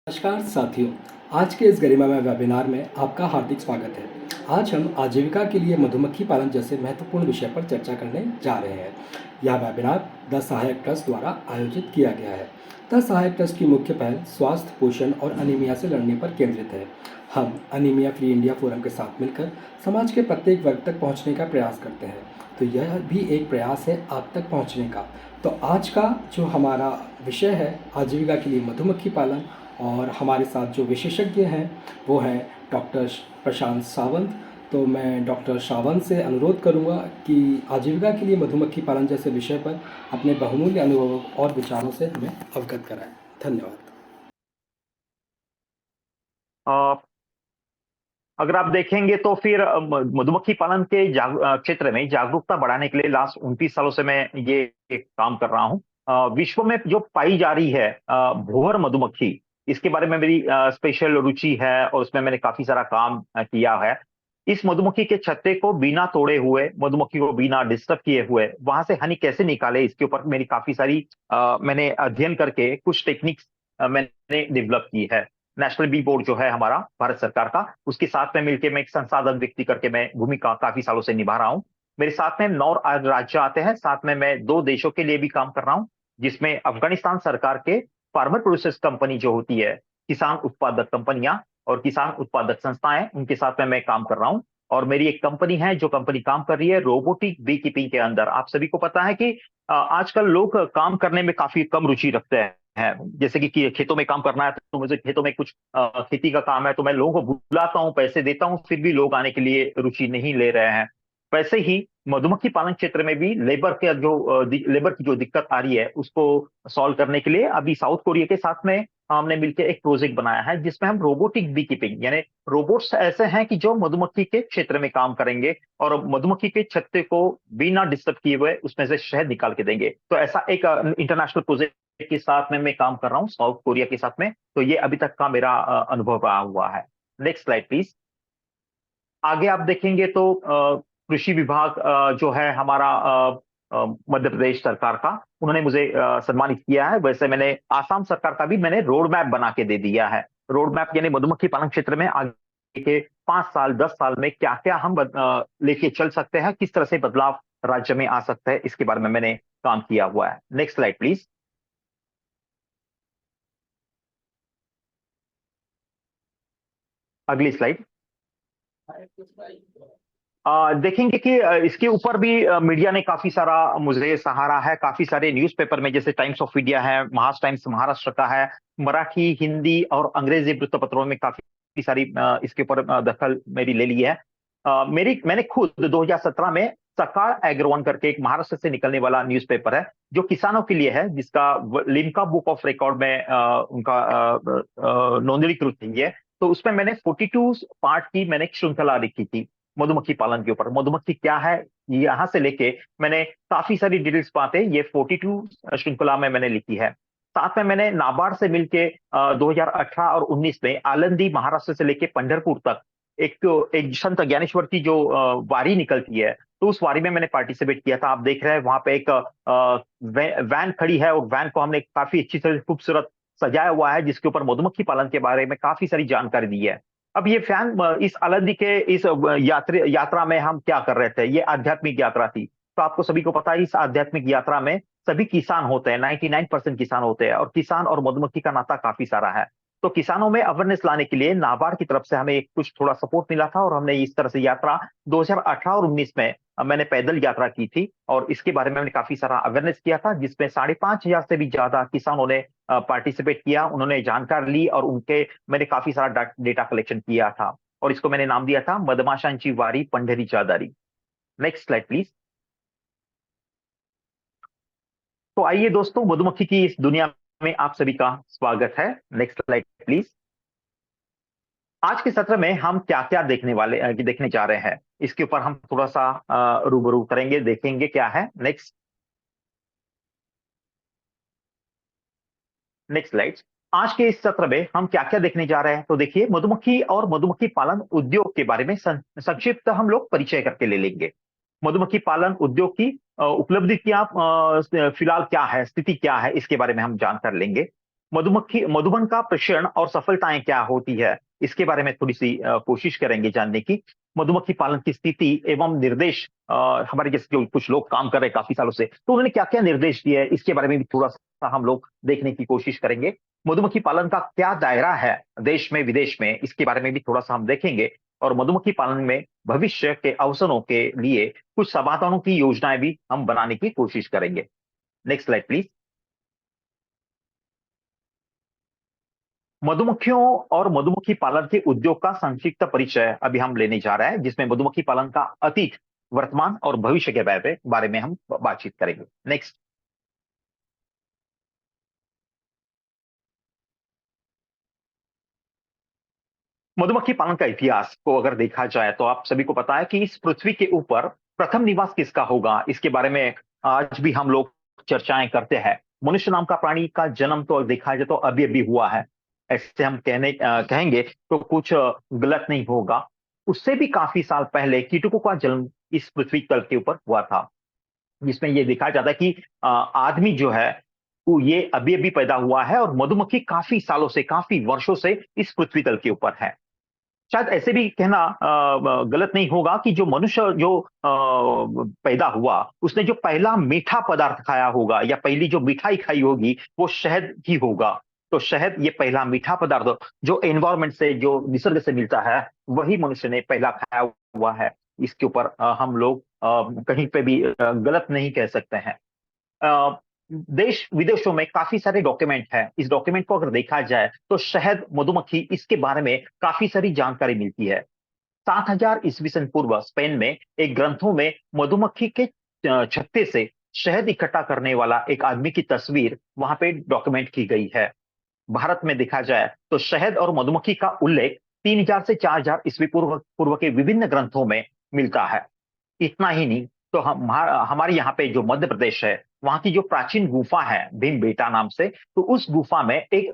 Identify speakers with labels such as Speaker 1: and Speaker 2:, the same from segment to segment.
Speaker 1: नमस्कार साथियों, आज के इस गरिमामय वेबिनार में आपका हार्दिक स्वागत है। आज हम आजीविका के लिए मधुमक्खी पालन जैसे महत्वपूर्ण विषय पर चर्चा करने जा रहे हैं। यह वेबिनार द सहायक ट्रस्ट द्वारा आयोजित किया गया है। द सहायक ट्रस्ट की मुख्य पहल स्वास्थ्य, पोषण और अनीमिया से लड़ने पर केंद्रित है। हम अनीमिया फ्री इंडिया फोरम के साथ मिलकर समाज के प्रत्येक वर्ग तक पहुँचने का प्रयास करते हैं, तो यह भी एक प्रयास है आप तक पहुँचने का। तो आज का जो हमारा विषय है आजीविका के लिए मधुमक्खी पालन, और हमारे साथ जो विशेषज्ञ हैं वो हैं डॉक्टर प्रशांत सावंत। तो मैं डॉक्टर सावंत से अनुरोध करूंगा कि आजीविका के लिए मधुमक्खी पालन जैसे विषय पर अपने बहुमूल्य अनुभवों और विचारों से हमें अवगत कराएं। धन्यवाद।
Speaker 2: अगर आप देखेंगे तो फिर मधुमक्खी पालन के क्षेत्र में जागरूकता बढ़ाने के लिए लास्ट 29 सालों से मैं ये काम कर रहा हूँ। विश्व में जो पाई जा रही है भूहर मधुमक्खी, इसके बारे में मेरी स्पेशल रुचि है और उसमें मैंने काफी सारा काम किया है। इस मधुमक्खी के छत्ते को बिना तोड़े हुए, मधुमक्खी को बिना डिस्टर्ब किए हुए वहां से हनी कैसे निकाले, इसके ऊपर मेरी काफी सारी मैंने अध्ययन करके कुछ टेक्निक्स मैंने डेवलप की है। नेशनल बी बोर्ड जो है हमारा भारत सरकार का, उसके साथ में मिलकर मैं एक संसाधन व्यक्ति करके मैं भूमिका काफी सालों से निभा रहा हूँ। मेरे साथ में 9 राज्य आते हैं, साथ में मैं 2 देशों के लिए भी काम कर रहा हूँ, जिसमें अफगानिस्तान सरकार के फार्मर प्रोड्यूसर्स कंपनी जो होती है, किसान उत्पादक कंपनियां और किसान उत्पादक संस्थाएं, उनके साथ में मैं काम कर रहा हूँ। और मेरी एक कंपनी है जो कंपनी काम कर रही है रोबोटिक बी कीपिंग के अंदर। आप सभी को पता है कि आजकल लोग काम करने में काफी कम रुचि रखते हैं। जैसे कि खेतों में काम करना है तो मुझे खेतों में कुछ खेती का काम है तो मैं लोगों को बुलाता हूँ, पैसे देता हूँ, फिर भी लोग आने के लिए रुचि नहीं ले रहे हैं। वैसे ही मधुमक्खी पालन क्षेत्र में भी लेबर की जो दिक्कत आ रही है उसको सॉल्व करने के लिए अभी साउथ कोरिया के साथ में हमने मिलकर एक प्रोजेक्ट बनाया है, जिसमें हम रोबोटिक बी कीपिंग, यानी रोबोट्स ऐसे हैं कि जो मधुमक्खी के क्षेत्र में काम करेंगे और मधुमक्खी के छत्ते को बिना डिस्टर्ब किए हुए उसमें से शहद निकाल के देंगे। तो ऐसा एक इंटरनेशनल प्रोजेक्ट के साथ में मैं काम कर रहा हूँ साउथ कोरिया के साथ में। तो ये अभी तक का मेरा अनुभव रहा हुआ है। Next slide please. आगे आप देखेंगे तो कृषि विभाग जो है हमारा मध्य प्रदेश सरकार का, उन्होंने मुझे सम्मानित किया है। वैसे मैंने आसाम सरकार का भी मैंने रोड मैप बना के दे दिया है। रोड मैप यानी मधुमक्खी पालन क्षेत्र में आगे के 5 साल 10 साल में क्या क्या हम लेके चल सकते हैं, किस तरह से बदलाव राज्य में आ सकता है, इसके बारे में मैंने काम किया हुआ है। Next slide please. अगली स्लाइड। देखेंगे कि इसके ऊपर भी मीडिया ने काफी सारा मुझे सहारा है। काफी सारे न्यूज़पेपर में, जैसे टाइम्स ऑफ इंडिया है, महाराष्ट्र टाइम्स महाराष्ट्र का है, मराठी, हिंदी और अंग्रेजी वृत्तपत्रों में काफी सारी इसके ऊपर दखल मेरी ले ली है। मैंने खुद 2017 में सकाळ एग्रोवन करके एक महाराष्ट्र से निकलने वाला न्यूज़पेपर है जो किसानों के लिए है, जिसका लिम्का बुक ऑफ रिकॉर्ड में उनका नोंदणीकृत है। तो उसमें मैंने 42 पार्ट की मैंने एक श्रृंखला लिखी थी मधुमक्खी पालन के ऊपर। मधुमक्खी क्या है यहां से लेके मैंने काफी सारी डिटेल्स बातें ये 42 श्रृंखला में मैंने लिखी है। साथ में मैंने नाबार्ड से मिलके 2018 और 19 में आलंदी महाराष्ट्र से लेके पंढरपुर तक एक संत ज्ञानेश्वर की जो वारी निकलती है, तो उस वारी में मैंने पार्टिसिपेट किया था। आप देख रहे हैं वहां पे एक वैन खड़ी है और वैन को हमने काफी अच्छी तरह खूबसूरत सजाया हुआ है, जिसके ऊपर मधुमक्खी पालन के बारे में काफी सारी जानकारी दी है। अब ये फैन इस आलंदी के इस यात्रा में हम क्या कर रहे थे, ये आध्यात्मिक यात्रा थी। तो आपको सभी को पता है इस आध्यात्मिक यात्रा में सभी किसान होते हैं, 99% किसान होते हैं, और किसान और मधुमक्खी का नाता काफी सारा है। तो किसानों में अवेयरनेस लाने के लिए नाबार्ड की तरफ से हमें कुछ थोड़ा सपोर्ट मिला था और हमने इस तरह से यात्रा 2018 और 19 में मैंने पैदल यात्रा की थी और इसके बारे में मैंने काफी सारा अवेयरनेस किया था, जिसमें 5,500 से भी ज्यादा किसानों ने पार्टिसिपेट किया, उन्होंने जानकारी ली और उनके मैंने काफी सारा डेटा कलेक्शन किया था और इसको मैंने नाम दिया था मधमाशांची वारी पंढरीच्या दारी। Next slide please. तो आइए दोस्तों, मधुमक्खी की इस दुनिया में आप सभी का स्वागत है। Next slide please. आज के सत्र में हम क्या क्या देखने जा रहे हैं, इसके ऊपर हम थोड़ा सा रूबरू करेंगे, देखेंगे क्या है। Next slide. आज के इस सत्र में हम क्या क्या देखने जा रहे हैं, तो देखिए मधुमक्खी और मधुमक्खी पालन उद्योग के बारे में संक्षिप्त हम लोग परिचय करके ले लेंगे। मधुमक्खी पालन उद्योग की उपलब्धि क्या फिलहाल क्या है, स्थिति क्या है, इसके बारे में हम जानकर लेंगे। मधुबन का प्रशिक्षण और सफलताएं क्या होती है, इसके बारे में थोड़ी सी कोशिश करेंगे जानने की। मधुमक्खी पालन की स्थिति एवं निर्देश, हमारे जैसे जो कुछ लोग काम कर रहे हैं काफी सालों से, तो उन्होंने क्या क्या निर्देश दिए हैं, इसके बारे में भी थोड़ा सा हम लोग देखने की कोशिश करेंगे। मधुमक्खी पालन का क्या दायरा है देश में विदेश में, इसके बारे में भी थोड़ा सा हम देखेंगे। और मधुमक्खी पालन में भविष्य के अवसरों के लिए कुछ समाधानों की योजनाएं भी हम बनाने की कोशिश करेंगे। Next slide please. मधुमक्खियों और मधुमक्खी पालन के उद्योग का संक्षिप्त परिचय अभी हम लेने जा रहे हैं, जिसमें मधुमक्खी पालन का अतीत, वर्तमान और भविष्य के बारे में हम बातचीत करेंगे। नेक्स्ट। मधुमक्खी पालन का इतिहास को अगर देखा जाए तो आप सभी को पता है कि इस पृथ्वी के ऊपर प्रथम निवास किसका होगा, इसके बारे में आज भी हम लोग चर्चाएं करते हैं। मनुष्य नाम का प्राणी का जन्म तो देखा जाए तो अभी अभी हुआ है, ऐसे हम कहेंगे तो कुछ गलत नहीं होगा। उससे भी काफी साल पहले कीटकों का जन्म इस पृथ्वी तल के ऊपर हुआ था, जिसमें ये देखा जाता है कि आदमी जो है वो ये अभी अभी पैदा हुआ है और मधुमक्खी काफी सालों से, काफी वर्षों से इस पृथ्वी तल के ऊपर है। शायद ऐसे भी कहना गलत नहीं होगा कि जो मनुष्य जो पैदा हुआ, उसने जो पहला मीठा पदार्थ खाया होगा या पहली जो मिठाई खाई होगी वो शहद ही होगा। तो शहद ये पहला मीठा पदार्थ जो एनवायरमेंट से, जो निसर्ग से मिलता है, वही मनुष्य ने पहला खाया हुआ है। इसके ऊपर हम लोग कहीं पे भी गलत नहीं कह सकते हैं। अ, देश विदेशों में काफी सारे डॉक्यूमेंट हैं। इस डॉक्यूमेंट को अगर देखा जाए तो शहद, मधुमक्खी, इसके बारे में काफी सारी जानकारी मिलती है। 7000 ईस्वी सन पूर्व स्पेन में एक ग्रंथों में मधुमक्खी के छत्ते से शहद इकट्ठा करने वाला एक आदमी की तस्वीर वहां पे डॉक्यूमेंट की गई है। भारत में देखा जाए तो शहद और मधुमक्खी का उल्लेख 3000 से 4000 ईस्वी पूर्व पूर्व के विभिन्न ग्रंथों में मिलता है। इतना ही नहीं, तो हमारे यहाँ पे जो मध्य प्रदेश है, वहां की जो प्राचीन गुफा है भीम बेटा नाम से, तो उस गुफा में एक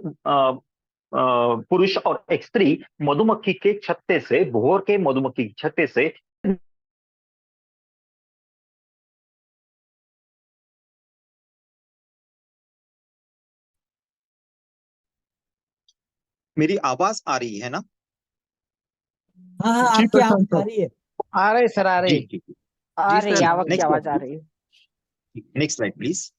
Speaker 2: पुरुष और एक स्त्री मधुमक्खी के छत्ते से, भोर के मधुमक्खी के छत्ते से।
Speaker 3: मेरी आवाज आ रही है ना?
Speaker 4: हाँ हाँ,
Speaker 5: जी
Speaker 4: आपकी
Speaker 5: प्रशांत
Speaker 4: आवाज आ
Speaker 5: सर,
Speaker 4: रही है।
Speaker 5: आ रही सर, आ
Speaker 3: जी
Speaker 5: रही।
Speaker 3: जी।
Speaker 4: आ
Speaker 5: जी
Speaker 4: रही
Speaker 5: सर,
Speaker 4: है,
Speaker 5: आपकी
Speaker 3: नेक्स्ट
Speaker 5: आवाज आ
Speaker 3: स्लाइड,
Speaker 5: रही है।
Speaker 3: Next slide please.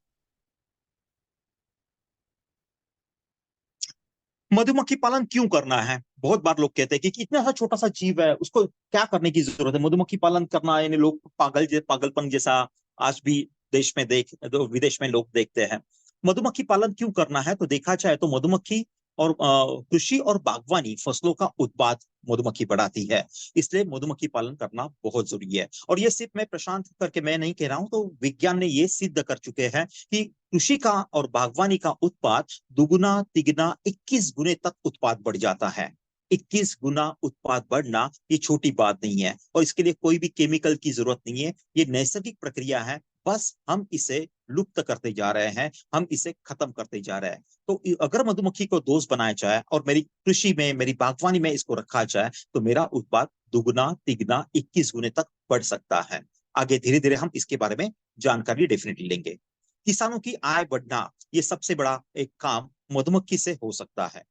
Speaker 3: मधुमक्खी पालन क्यों करना है? बहुत बार लोग कहते हैं कि इतना सा छोटा सा जीव है, उसको क्या करने की जरूरत है? मधुमक्खी पालन करना यानी लोग पागलपन जैसा आज भी देश में विदेश में लोग देखते हैं। मधुमक्खी पालन क्यों करना है तो देखा जाए तो मधुमक्खी और कृषि और बागवानी फसलों का उत्पाद मधुमक्खी बढ़ाती है, इसलिए मधुमक्खी पालन करना बहुत जरूरी है। और ये सिर्फ मैं प्रशांत करके मैं नहीं कह रहा हूं, तो विज्ञान ने ये सिद्ध कर चुके हैं कि कृषि का और बागवानी का उत्पाद दुगुना तिगुना 21 गुने तक उत्पाद बढ़ जाता है। 21 गुना उत्पाद बढ़ना ये छोटी बात नहीं है, और इसके लिए कोई भी केमिकल की जरूरत नहीं है, ये नैसर्गिक प्रक्रिया है। बस हम इसे लुप्त करते जा रहे हैं, हम इसे खत्म करते जा रहे हैं। तो अगर मधुमक्खी को दोस्त बनाया जाए और मेरी कृषि में, मेरी बागवानी में इसको रखा जाए, तो मेरा उत्पाद दुगुना तिगुना 21 गुने तक बढ़ सकता है। आगे धीरे धीरे हम इसके बारे में जानकारी डेफिनेटली लेंगे। किसानों की आय बढ़ना, ये सबसे बड़ा एक काम मधुमक्खी से हो सकता है।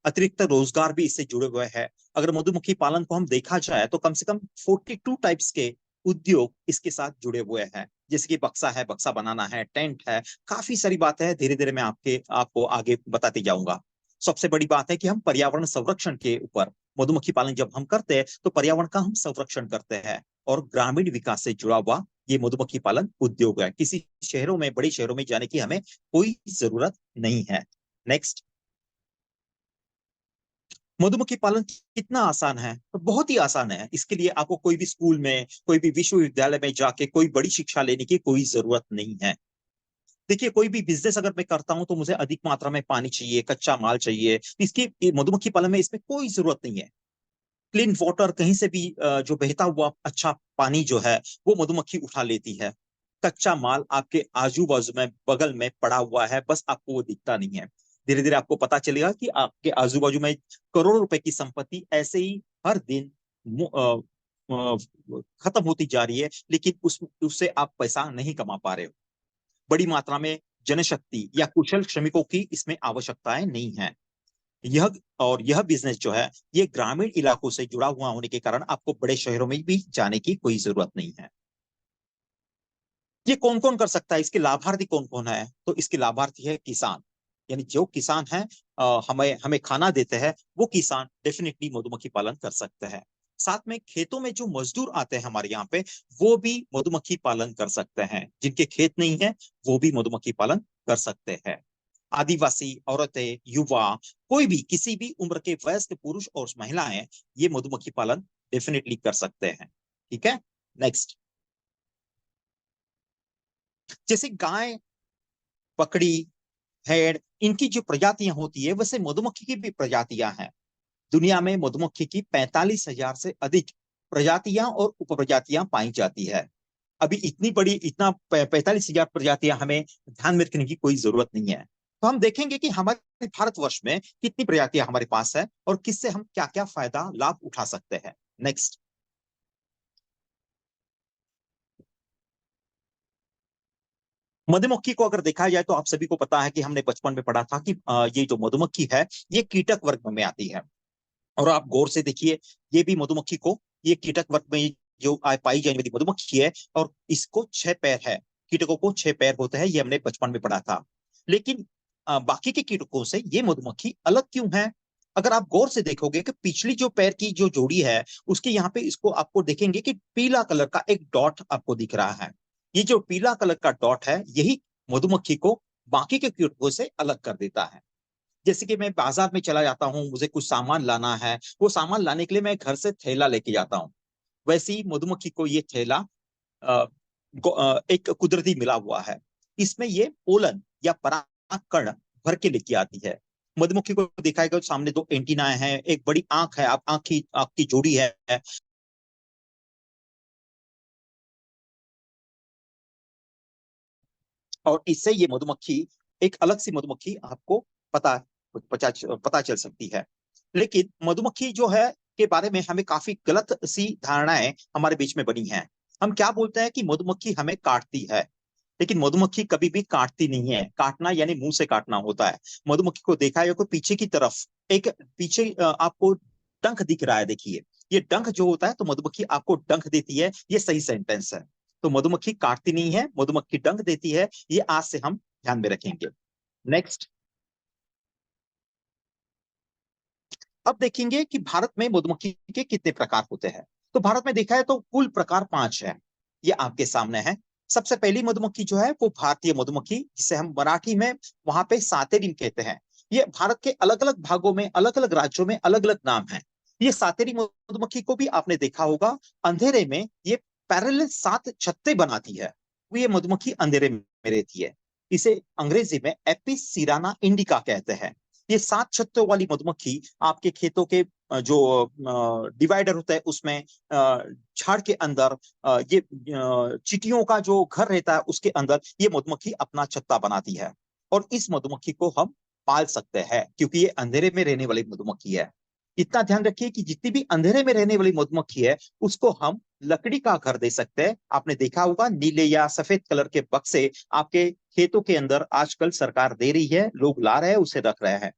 Speaker 3: अतिरिक्त रोजगार भी इससे जुड़े हुए हैं। अगर मधुमक्खी पालन को हम देखा जाए तो कम से कम 42 टाइप्स के उद्योग इसके साथ जुड़े हुए हैं, जैसे कि बक्सा है, बक्सा बनाना है, टेंट है, काफी सारी बातें हैं। धीरे धीरे मैं आपको आगे बताते जाऊंगा। सबसे बड़ी बात है कि हम पर्यावरण संरक्षण के ऊपर मधुमक्खी पालन जब हम करते हैं तो पर्यावरण का हम संरक्षण करते हैं, और ग्रामीण विकास से जुड़ा हुआ ये मधुमक्खी पालन उद्योग है। किसी शहरों में, बड़े शहरों में जाने की हमें कोई जरूरत नहीं है। नेक्स्ट। मधुमक्खी पालन कितना आसान है? तो बहुत ही आसान है। इसके लिए आपको कोई भी स्कूल में, कोई भी विश्वविद्यालय में जाके कोई बड़ी शिक्षा लेने की कोई जरूरत नहीं है। देखिए, कोई भी बिजनेस अगर मैं करता हूं तो मुझे अधिक मात्रा में पानी चाहिए, कच्चा माल चाहिए। इसकी मधुमक्खी पालन में इसमें कोई जरूरत नहीं है। क्लीन वाटर कहीं से भी जो बहता हुआ अच्छा पानी जो है वो मधुमक्खी उठा लेती है। कच्चा माल आपके आजू बाजू में, बगल में पड़ा हुआ है, बस आपको वो दिखता नहीं है। धीरे धीरे आपको पता चलेगा कि आपके आजू बाजू में करोड़ों रुपए की संपत्ति ऐसे ही हर दिन खत्म होती जा रही है, लेकिन उससे आप पैसा नहीं कमा पा रहे हो। बड़ी मात्रा में जनशक्ति या कुशल श्रमिकों की इसमें आवश्यकताएं नहीं है। यह बिजनेस जो है ये ग्रामीण इलाकों से जुड़ा हुआ होने के कारण आपको बड़े शहरों में भी जाने की कोई जरूरत नहीं है। ये कौन कौन कर सकता है, इसके लाभार्थी कौन कौन है? तो इसके लाभार्थी है किसान, यानी जो किसान है हमें हमें खाना देते हैं, वो किसान डेफिनेटली मधुमक्खी पालन कर सकते हैं। साथ में खेतों में जो मजदूर आते हैं हमारे यहाँ पे, वो भी मधुमक्खी पालन कर सकते हैं। जिनके खेत नहीं है वो भी मधुमक्खी पालन कर सकते हैं। आदिवासी, औरतें, युवा, कोई भी किसी भी उम्र के वयस्क पुरुष और महिलाएं ये मधुमक्खी पालन डेफिनेटली कर सकते हैं। ठीक है, नेक्स्ट। जैसे गाय, बकरी, भेड़, इनकी जो प्रजातियां होती है वैसे मधुमक्खी की भी प्रजातियां हैं। दुनिया में मधुमक्खी की 45,000 से अधिक प्रजातियां और उपप्रजातियां पाई जाती है। अभी इतना 45,000 प्रजातियां हमें ध्यान में रखने की कोई जरूरत नहीं है। तो हम देखेंगे कि हमारे भारतवर्ष में कितनी प्रजातियां हमारे पास है और किससे हम क्या क्या फायदा लाभ उठा सकते हैं। नेक्स्ट। मधुमक्खी को अगर देखा जाए तो आप सभी को पता है कि हमने बचपन में पढ़ा था कि ये जो मधुमक्खी है ये कीटक वर्ग में आती है। और आप गौर से देखिए, ये भी मधुमक्खी को, ये कीटक वर्ग में जो पाई जाने वाली मधुमक्खी है और इसको 6 पैर है। कीटकों को 6 पैर होते हैं, ये हमने बचपन में पढ़ा था। लेकिन बाकी के कीटकों से ये मधुमक्खी अलग क्यों है? अगर आप गौर से देखोगे कि पिछली जो पैर की जो जोड़ी है उसके यहाँ पे इसको आपको देखेंगे कि पीला कलर का एक डॉट आपको दिख रहा है। ये जो पीला कलर का डॉट है यही मधुमक्खी को बाकी के कीटकों से अलग कर देता है। जैसे कि मैं बाजार में चला जाता हूँ, मुझे कुछ सामान लाना है, वो सामान लाने के लिए मैं घर से थैला लेके जाता हूँ। वैसे ही मधुमक्खी को ये थैला एक कुदरती मिला हुआ है। इसमें ये पोलन या परागकण भर के लेके आती है। मधुमक्खी को दिखाएगा सामने 2 एंटीना है, एक बड़ी आंख है, आप आंख की जोड़ी है। और इससे ये मधुमक्खी, एक अलग सी मधुमक्खी आपको पता पता चल सकती है। लेकिन मधुमक्खी जो है के बारे में हमें काफी गलत सी धारणाएं हमारे बीच में बनी हैं। हम क्या बोलते हैं कि मधुमक्खी हमें काटती है, लेकिन मधुमक्खी कभी भी काटती नहीं है। काटना यानी मुंह से काटना होता है। मधुमक्खी को देखा है, पीछे की तरफ एक पीछे आपको डंक दिख रहा है, देखिए ये डंक जो होता है, तो मधुमक्खी आपको डंक देती है, ये सही सेंटेंस है। तो मधुमक्खी काटती नहीं है, मधुमक्खी डंक देती है, ये आज से हम ध्यान में रखेंगे। नेक्स्ट। अब देखेंगे कि भारत में मधुमक्खी के कितने प्रकार होते हैं। तो भारत में देखा है तो कुल प्रकार 5 है, ये आपके सामने है। सबसे पहली मधुमक्खी जो है वो भारतीय मधुमक्खी, जिसे हम मराठी में वहां पे सातेरी कहते हैं। ये भारत के अलग अलग भागों में, अलग अलग राज्यों में अलग अलग नाम है। ये सातेरी मधुमक्खी को भी आपने देखा होगा, अंधेरे में ये पैरेलल 7 छत्ते बनाती है। वो ये मधुमक्खी अंधेरे में रहती है। इसे अंग्रेजी में एपिस सिराना इंडिका कहते हैं। ये 7 छत्तों वाली मधुमक्खी आपके खेतों के जो डिवाइडर होता है उसमें, झाड़ के अंदर, ये चींटियों का जो घर रहता है उसके अंदर ये मधुमक्खी अपना छत्ता बनाती है। और इस मधुमक्खी को हम पाल सकते हैं क्योंकि ये अंधेरे में रहने वाली मधुमक्खी है। इतना ध्यान रखिए कि जितनी भी अंधेरे में रहने वाली मधुमक्खी है उसको हम लकड़ी का घर दे सकते हैं। आपने देखा होगा नीले या सफेद कलर के बक्से आपके खेतों के अंदर आजकल सरकार दे रही है, लोग ला रहे हैं, उसे रख रहे हैं।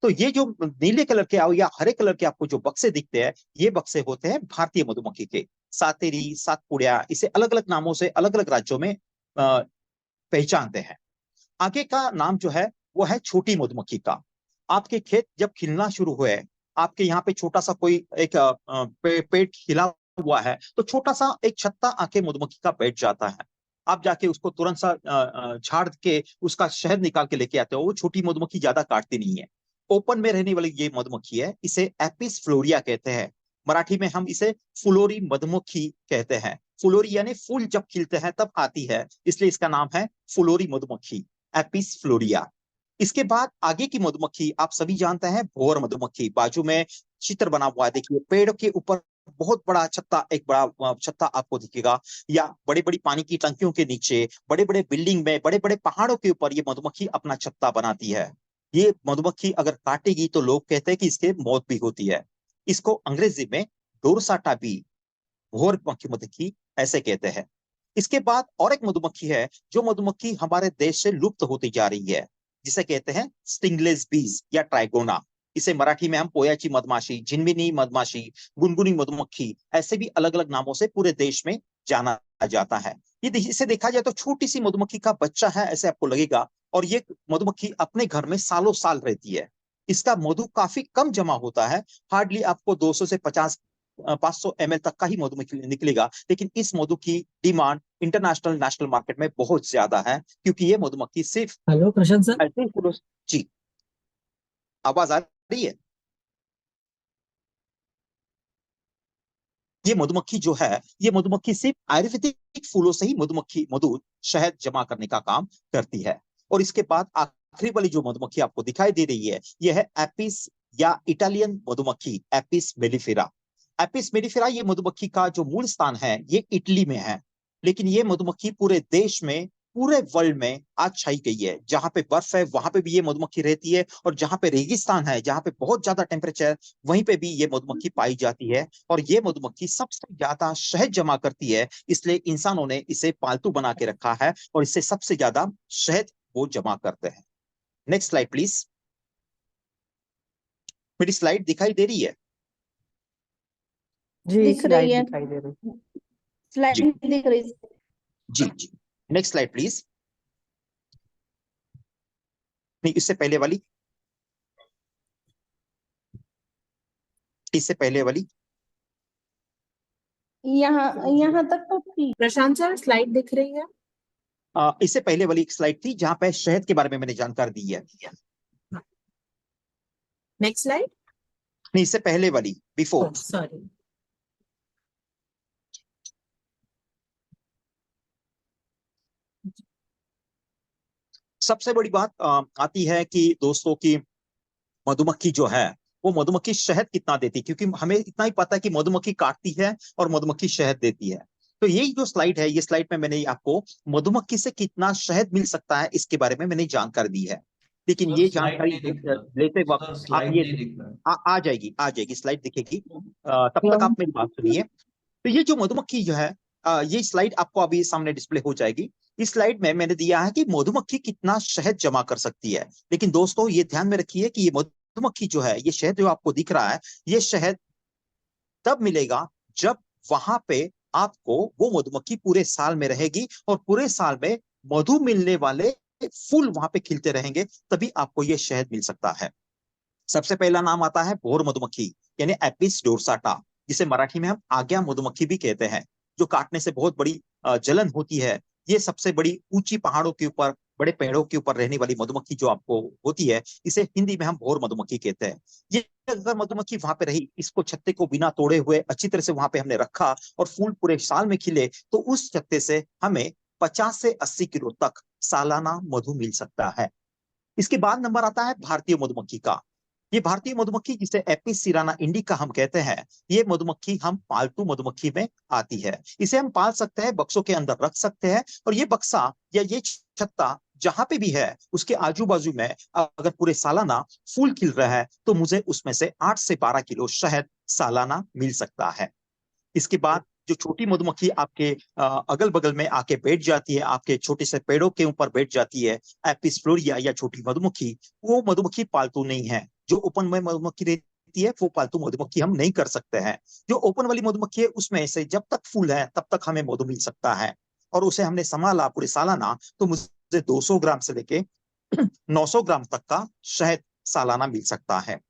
Speaker 3: तो ये जो नीले कलर के या हरे कलर के आपको जो बक्से दिखते हैं, ये बक्से होते हैं भारतीय मधुमक्खी के। सातेरी, सातपुड़िया, इसे अलग अलग नामों से अलग अलग राज्यों में पहचानते हैं। आगे का नाम जो है वो है छोटी मधुमक्खी का। आपके खेत जब खिलना शुरू हुए, आपके यहाँ पे छोटा सा कोई एक पेट खिला हुआ है, तो छोटा सा एक छत्ता आके मधुमक्खी का बैठ जाता है। आप जाके उसको तुरंत सा झाड़ के उसका शहद निकाल के लेके आते हो। वो छोटी मधुमक्खी ज्यादा काटती नहीं है। ओपन में रहने वाली ये मधुमक्खी है, इसे एपिस फ्लोरिया कहते हैं। मराठी में हम इसे फुलोरी मधुमक्खी कहते हैं। फुलोरी यानी फूल जब खिलते हैं तब आती है, इसलिए इसका नाम है फुलोरी मधुमक्खी, एपिस फ्लोरिया। इसके बाद आगे की मधुमक्खी आप सभी जानते हैं, भौर मधुमक्खी। बाजू में चित्र बना हुआ है, देखिए पेड़ के ऊपर बहुत बड़ा छत्ता, एक बड़ा छत्ता आपको दिखेगा, या बड़ी बड़ी पानी की टंकियों के नीचे, बड़े बड़े बिल्डिंग में, बड़े बड़े पहाड़ों के ऊपर ये मधुमक्खी अपना छत्ता बनाती है। ये मधुमक्खी अगर काटेगी तो लोग कहते हैं कि इसके मौत भी होती है। इसको अंग्रेजी में डोरसाटा बी, भौर मधुमक्खी ऐसे कहते हैं। इसके बाद और एक मधुमक्खी है, जो मधुमक्खी हमारे देश से लुप्त होती जा रही है, जिसे कहते हैं स्टिंगलेस बीज या ट्राइगोना। इसे मराठी में हम पोयाची मधमाशी, झिनमिनी मधमाशी, गुनगुनी मधुमक्खी, ऐसे भी अलग अलग नामों से पूरे देश में जाना जाता है। इसे देखा जाए तो छोटी सी मधुमक्खी का बच्चा है ऐसे आपको लगेगा, और ये मधुमक्खी अपने घर में सालों साल रहती है। इसका मधु काफी कम जमा होता है, हार्डली आपको 200 से 500 ml तक का ही मधु निकलेगा, लेकिन इस मधु की डिमांड इंटरनेशनल नेशनल मार्केट में बहुत ज्यादा है, क्योंकि ये मधुमक्खी सिर्फ
Speaker 4: हेलो प्रशांत सर।
Speaker 3: ऐसे फूलों। जी, आवाज आ रही है? ये मधुमक्खी जो है, ये मधुमक्खी सिर्फ आयुर्वेदिक फूलों से ही मधु शहद जमा करने का काम करती है। और इसके बाद आखिरी वाली जो मधुमक्खी आपको दिखाई दे रही है, यह है एपिस या इटालियन मधुमक्खी, एपिस मेलिफेरा। एपिस मेलिफेरा ये मधुमक्खी का जो मूल स्थान है, ये इटली में है, लेकिन ये मधुमक्खी पूरे देश में, पूरे वर्ल्ड में आज छाई गई है। जहां पे बर्फ है वहां पे भी ये मधुमक्खी रहती है, और जहां पे रेगिस्तान है, जहां पे बहुत ज्यादा टेम्परेचर, वहीं पे भी ये मधुमक्खी पाई जाती है। और ये मधुमक्खी सबसे ज्यादा शहद जमा करती है, इसलिए इंसानों ने इसे पालतू बना के रखा है, और इससे सबसे ज्यादा शहद वो जमा करते हैं। Next slide please. मेरी स्लाइड दिखाई दे रही है?
Speaker 5: जी
Speaker 6: दिख रही
Speaker 5: स्लाइड
Speaker 6: है,
Speaker 5: दिखाई दे रही है।
Speaker 6: स्लाइड
Speaker 3: जी
Speaker 6: दिख रही है।
Speaker 3: जी जी। Next slide please. नहीं, इससे पहले वाली, इससे पहले वाली।
Speaker 6: यहाँ यहाँ तक तो ठीक।
Speaker 5: प्रशांत सर स्लाइड दिख रही है।
Speaker 3: इससे पहले वाली एक स्लाइड थी जहां पे शहद के बारे में मैंने जानकारी दी है।
Speaker 5: Next slide.
Speaker 3: नहीं, इससे पहले वाली, बिफोर।
Speaker 5: सॉरी।
Speaker 3: सबसे बड़ी बात आती है कि दोस्तों की मधुमक्खी जो है, वो मधुमक्खी शहद कितना देती है, क्योंकि हमें इतना ही पता है कि मधुमक्खी काटती है और मधुमक्खी शहद देती है। तो यही जो स्लाइड है, ये स्लाइड में मैंने आपको मधुमक्खी से कितना शहद मिल सकता है इसके बारे में मैंने जानकारी दी है। लेकिन
Speaker 7: सर
Speaker 3: ये
Speaker 7: स्लाइड
Speaker 3: जानकारी
Speaker 7: नहीं दिख रहा।
Speaker 3: लेते वक्त
Speaker 7: सर
Speaker 3: आप
Speaker 7: स्लाइड
Speaker 3: ये
Speaker 7: नहीं दिख रहा।
Speaker 3: आ जाएगी स्लाइड दिखेगी। तब तक आप मेरी बात सुनिए। तो ये जो मधुमक्खी जो है, ये स्लाइड आपको अभी सामने डिस्प्ले हो जाएगी। इस स्लाइड में मैंने दिया है कि मधुमक्खी कितना शहद जमा कर सकती है। लेकिन दोस्तों ये ध्यान में रखिए कि ये मधुमक्खी जो है, ये शहद जो आपको दिख रहा है, ये शहद तब मिलेगा जब वहां पे आपको वो मधुमक्खी पूरे साल में रहेगी, और पूरे साल में मधु मिलने वाले फूल वहां पे खिलते रहेंगे, तभी आपको ये शहद मिल सकता है। सबसे पहला नाम आता है भोर मधुमक्खी, यानी एपिस डोर्साटा, जिसे मराठी में हम आज्ञा मधुमक्खी भी कहते हैं, जो काटने से बहुत बड़ी जलन होती है। ये सबसे बड़ी ऊंची पहाड़ों के ऊपर, बड़े पेड़ों के ऊपर रहने वाली मधुमक्खी जो आपको होती है, इसे हिंदी में हम भोर मधुमक्खी कहते हैं। ये अगर मधुमक्खी वहां पे रही, इसको छत्ते को बिना तोड़े हुए अच्छी तरह से वहां पे हमने रखा, और फूल पूरे साल में खिले, तो उस छत्ते से हमें 50 से 80 किलो तक सालाना मधु मिल सकता है। इसके बाद नंबर आता है भारतीय मधुमक्खी का। ये भारतीय मधुमक्खी, जिसे एपिस सिराना इंडिका हम कहते हैं, ये मधुमक्खी हम पालतू मधुमक्खी में आती है। इसे हम पाल सकते हैं, बक्सों के अंदर रख सकते हैं, और ये बक्सा या ये छत्ता जहां पे भी है, उसके आजू बाजू में अगर पूरे सालाना फूल खिल रहा है, तो मुझे उसमें से 8 से 12 किलो शहद सालाना मिल सकता है। इसके बाद जो छोटी मधुमक्खी आपके अगल बगल में आके बैठ जाती है, आपके छोटे से पेड़ों के ऊपर बैठ जाती है, एपिस फ्लोरिया या छोटी मधुमक्खी, वो मधुमक्खी पालतू नहीं है। जो ओपन में मधुमक्खी रहती है, वो पालतू मधुमक्खी हम नहीं कर सकते हैं। जो ओपन वाली मधुमक्खी है, उसमें से जब तक फूल है तब तक हमें मधु मिल सकता है, और उसे हमने संभाला पूरे सालाना, तो मुझे 200 ग्राम से लेके 900 ग्राम तक का शहद सालाना मिल सकता है।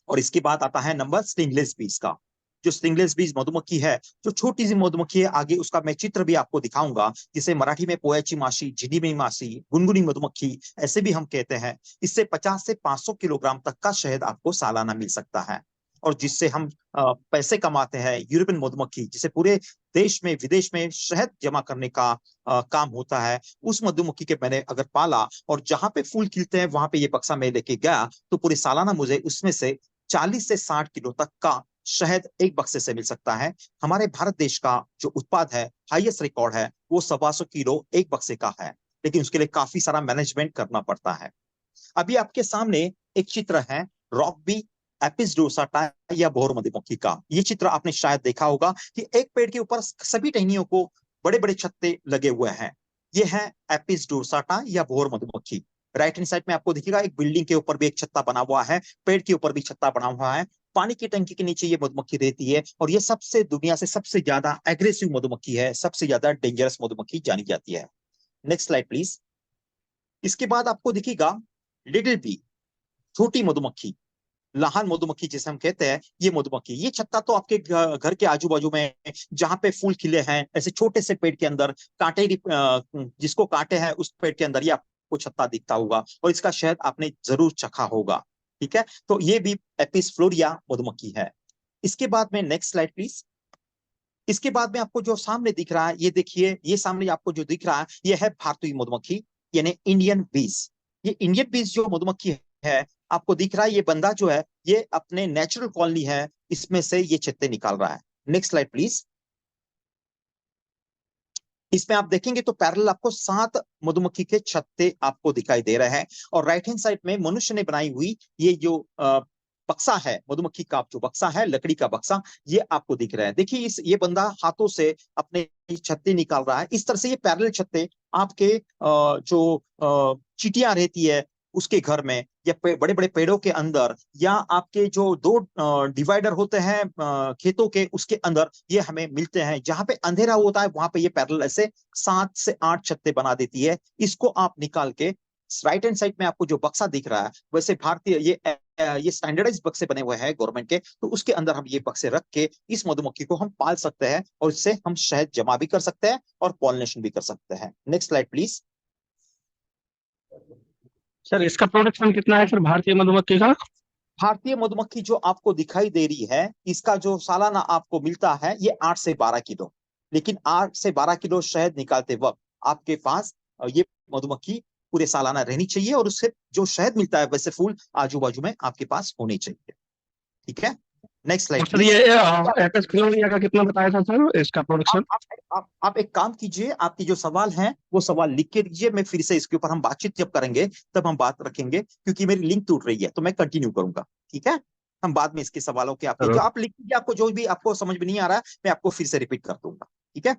Speaker 3: और इसके बाद आता है नंबर स्टिंगलेस बीज का। जो स्टिंगलेस बीज मधुमक्खी है, जो छोटी सी मधुमक्खी है, आगे उसका मैं चित्र भी आपको दिखाऊंगा, जिसे मराठी में पोयाची माशी, झिनिमिनी माशी, गुनगुनी मधुमक्खी ऐसे भी हम कहते हैं। इससे 50 से 500 किलोग्राम तक का शहद आपको सालाना मिल सकता है। और जिससे हम पैसे कमाते हैं, यूरोपियन मधुमक्खी, जिसे पूरे देश में विदेश में शहद जमा करने का काम होता है, उस मधुमक्खी के मैंने अगर पाला, और जहां पे फूल खिलते हैं वहां पे ये बक्सा मैं लेके गया, तो पूरे सालाना मुझे उसमें से 40 से 60 किलो तक का शहद एक बक्से से मिल सकता है। हमारे भारत देश का जो उत्पाद है, हाईएस्ट रिकॉर्ड है, वो 125 किलो एक बक्से का है, लेकिन उसके लिए काफी सारा मैनेजमेंट करना पड़ता है। अभी आपके सामने एक चित्र है रॉकबी एपिस डोर्साटा या भोर मधुमक्खी का। ये चित्र आपने शायद देखा होगा कि एक पेड़ के ऊपर सभी टहनियों को बड़े बड़े छत्ते लगे हुए हैं। ये है एपिस डोर्साटा या भोर मधुमक्खी। राइट हैंड साइड में आपको दिखेगा एक बिल्डिंग के ऊपर भी एक छत्ता बना हुआ है, पेड़ के ऊपर भी छत्ता बना हुआ है, पानी की टंकी के नीचे ये मधुमक्खी रहती है, और ये सबसे दुनिया से सबसे ज्यादा एग्रेसिव मधुमक्खी है, सबसे ज्यादा डेंजरस मधुमक्खी जानी जाती है। Next slide please. इसके बाद आपको दिखेगा लिटिल बी, छोटी मधुमक्खी, लहान मधुमक्खी जिसे हम कहते हैं, ये मधुमक्खी। ये छत्ता तो आपके घर के आजू बाजू में जहां पे फूल खिले हैं, ऐसे छोटे से पेड़ के अंदर कांटे जिसको कांटे हैं उस पेड़ के अंदर ये आपको छत्ता दिखता होगा, और इसका शहद आपने जरूर चखा होगा। ठीक है, तो ये भी एपिस फ्लोरिया मधुमक्खी है। इसके बाद में नेक्स्ट स्लाइड प्लीज। इसके बाद में आपको जो सामने दिख रहा है, ये देखिए, ये सामने आपको जो दिख रहा है ये है भारतीय मधुमक्खी यानी इंडियन बीज। ये इंडियन बीज जो मधुमक्खी है आपको दिख रहा है, ये बंदा जो है ये अपने नेचुरल कॉलोनी है, इसमें से ये छत्ते निकाल रहा है। Next slide please. इसमें आप देखेंगे तो पैरेलल आपको 7 मधुमक्खी के छत्ते आपको दिखाई दे रहे हैं, और राइट हैंड साइड में मनुष्य ने बनाई हुई ये जो बक्सा है, मधुमक्खी का जो बक्सा है, लकड़ी का बक्सा, ये आपको दिख रहा है। देखिए ये बंदा हाथों से अपने छत्ते निकाल रहा है। इस तरह से ये पैरेलल छत्ते आपके जो चींटियां रहती है उसके घर में, या बड़े बड़े पेड़ों के अंदर, या आपके जो 2 डिवाइडर होते हैं खेतों के, उसके अंदर ये हमें मिलते हैं। जहां पे अंधेरा होता है वहां पे ये पैरेलल ऐसे 7 से 8 छत्ते बना देती है। इसको आप निकाल के राइट हैंड साइड में आपको जो बक्सा दिख रहा है, वैसे भारतीय ये स्टैंडर्डाइज बक्से बने हुए हैं गवर्नमेंट के, तो उसके अंदर हम ये बक्से रख के इस मधुमक्खी को हम पाल सकते हैं, और इससे हम शहद जमा भी कर सकते हैं और पॉलिनेशन भी कर सकते हैं। Next slide please.
Speaker 7: सर इसका प्रोडक्शन कितना है सर भारतीय मधुमक्खी का?
Speaker 3: भारतीय मधुमक्खी जो आपको दिखाई दे रही है, इसका जो सालाना आपको मिलता है ये 8 से 12 किलो। लेकिन 8 से 12 किलो शहद निकालते वक्त आपके पास ये मधुमक्खी पूरे सालाना रहनी चाहिए, और उससे जो शहद मिलता है वैसे फूल आजू बाजू में आपके पास होने चाहिए। ठीक है, नेक्स्ट स्लाइड
Speaker 7: सर ये एपिस फ्लोरिया का कितना बताया था सर इसका प्रोडक्शन?
Speaker 3: आप एक काम कीजिए, आपकी जो सवाल है वो सवाल लिख के दीजिए, मैं फिर से इसके ऊपर हम बातचीत जब करेंगे तब हम बात रखेंगे, क्योंकि मेरी लिंक टूट रही है तो मैं कंटिन्यू करूंगा। ठीक है, हम बाद में इसके सवालों के आपके जो आप लिख दीजिए, आपको जो भी आपको समझ में नहीं आ रहा है मैं आपको फिर से रिपीट कर दूंगा। ठीक है,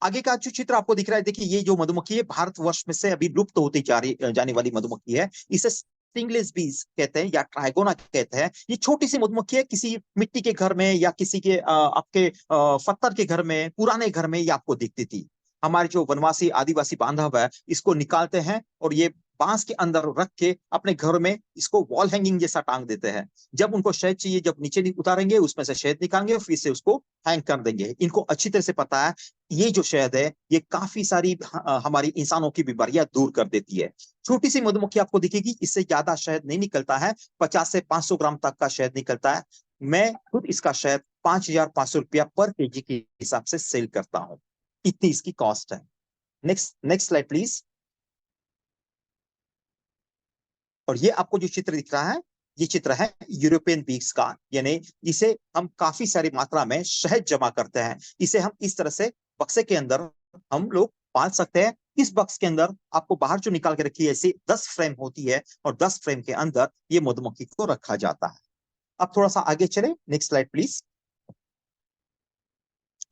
Speaker 3: आगे का जो चित्र आपको दिख रहा है, देखिए ये जो मधुमक्खी है भारतवर्ष में से अभी लुप्त होती जाने वाली मधुमक्खी है। इसे स्टिंगलेस बीज कहते हैं या ट्राइगोना कहते हैं। ये छोटी सी मधुमक्खी है, किसी मिट्टी के घर में या किसी के आपके पत्थर के घर में, पुराने घर में ये आपको दिखती थी। हमारे जो वनवासी आदिवासी बांधव है इसको निकालते हैं और ये बांस के अंदर रख के अपने घर में इसको वॉल हैंगिंग जैसा टांग देते हैं। जब उनको शहद चाहिए, जब नीचे उतारेंगे उसमें से शहद निकालेंगे और फिर से उसको हैंग कर देंगे। इनको अच्छी तरह से पता है ये जो शहद है ये काफी सारी हमारी इंसानों की बीमारियां दूर कर देती है। छोटी सी मधुमक्खी आपको दिखेगी, इससे ज्यादा शहद नहीं निकलता है, 50 से 500 ग्राम तक का शहद निकलता है। मैं खुद इसका शहद 5,500 रुपया पर केजी के हिसाब से सेल करता हूं, इतनी इसकी कॉस्ट है। Next slide please. और ये आपको जो चित्र दिख रहा है ये चित्र है यूरोपियन बीक्स का, यानी इसे हम काफी सारी मात्रा में शहद जमा करते हैं। इसे हम इस तरह से बक्से के अंदर हम लोग पाल सकते हैं। इस बक्स के अंदर आपको बाहर जो निकाल के रखी है ऐसी 10 फ्रेम होती है, और 10 फ्रेम के अंदर ये मधुमक्खी को रखा जाता है। अब थोड़ा सा आगे चले, नेक्स्ट स्लाइड प्लीज।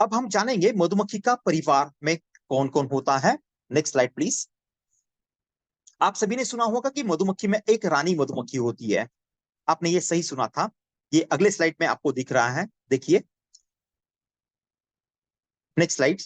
Speaker 3: अब हम जानेंगे मधुमक्खी का परिवार में कौन कौन होता है। Next slide please. आप सभी ने सुना होगा कि मधुमक्खी में एक रानी मधुमक्खी होती है, आपने ये सही सुना था। ये अगले स्लाइड में आपको दिख रहा है, देखिए नेक्स्ट स्लाइड।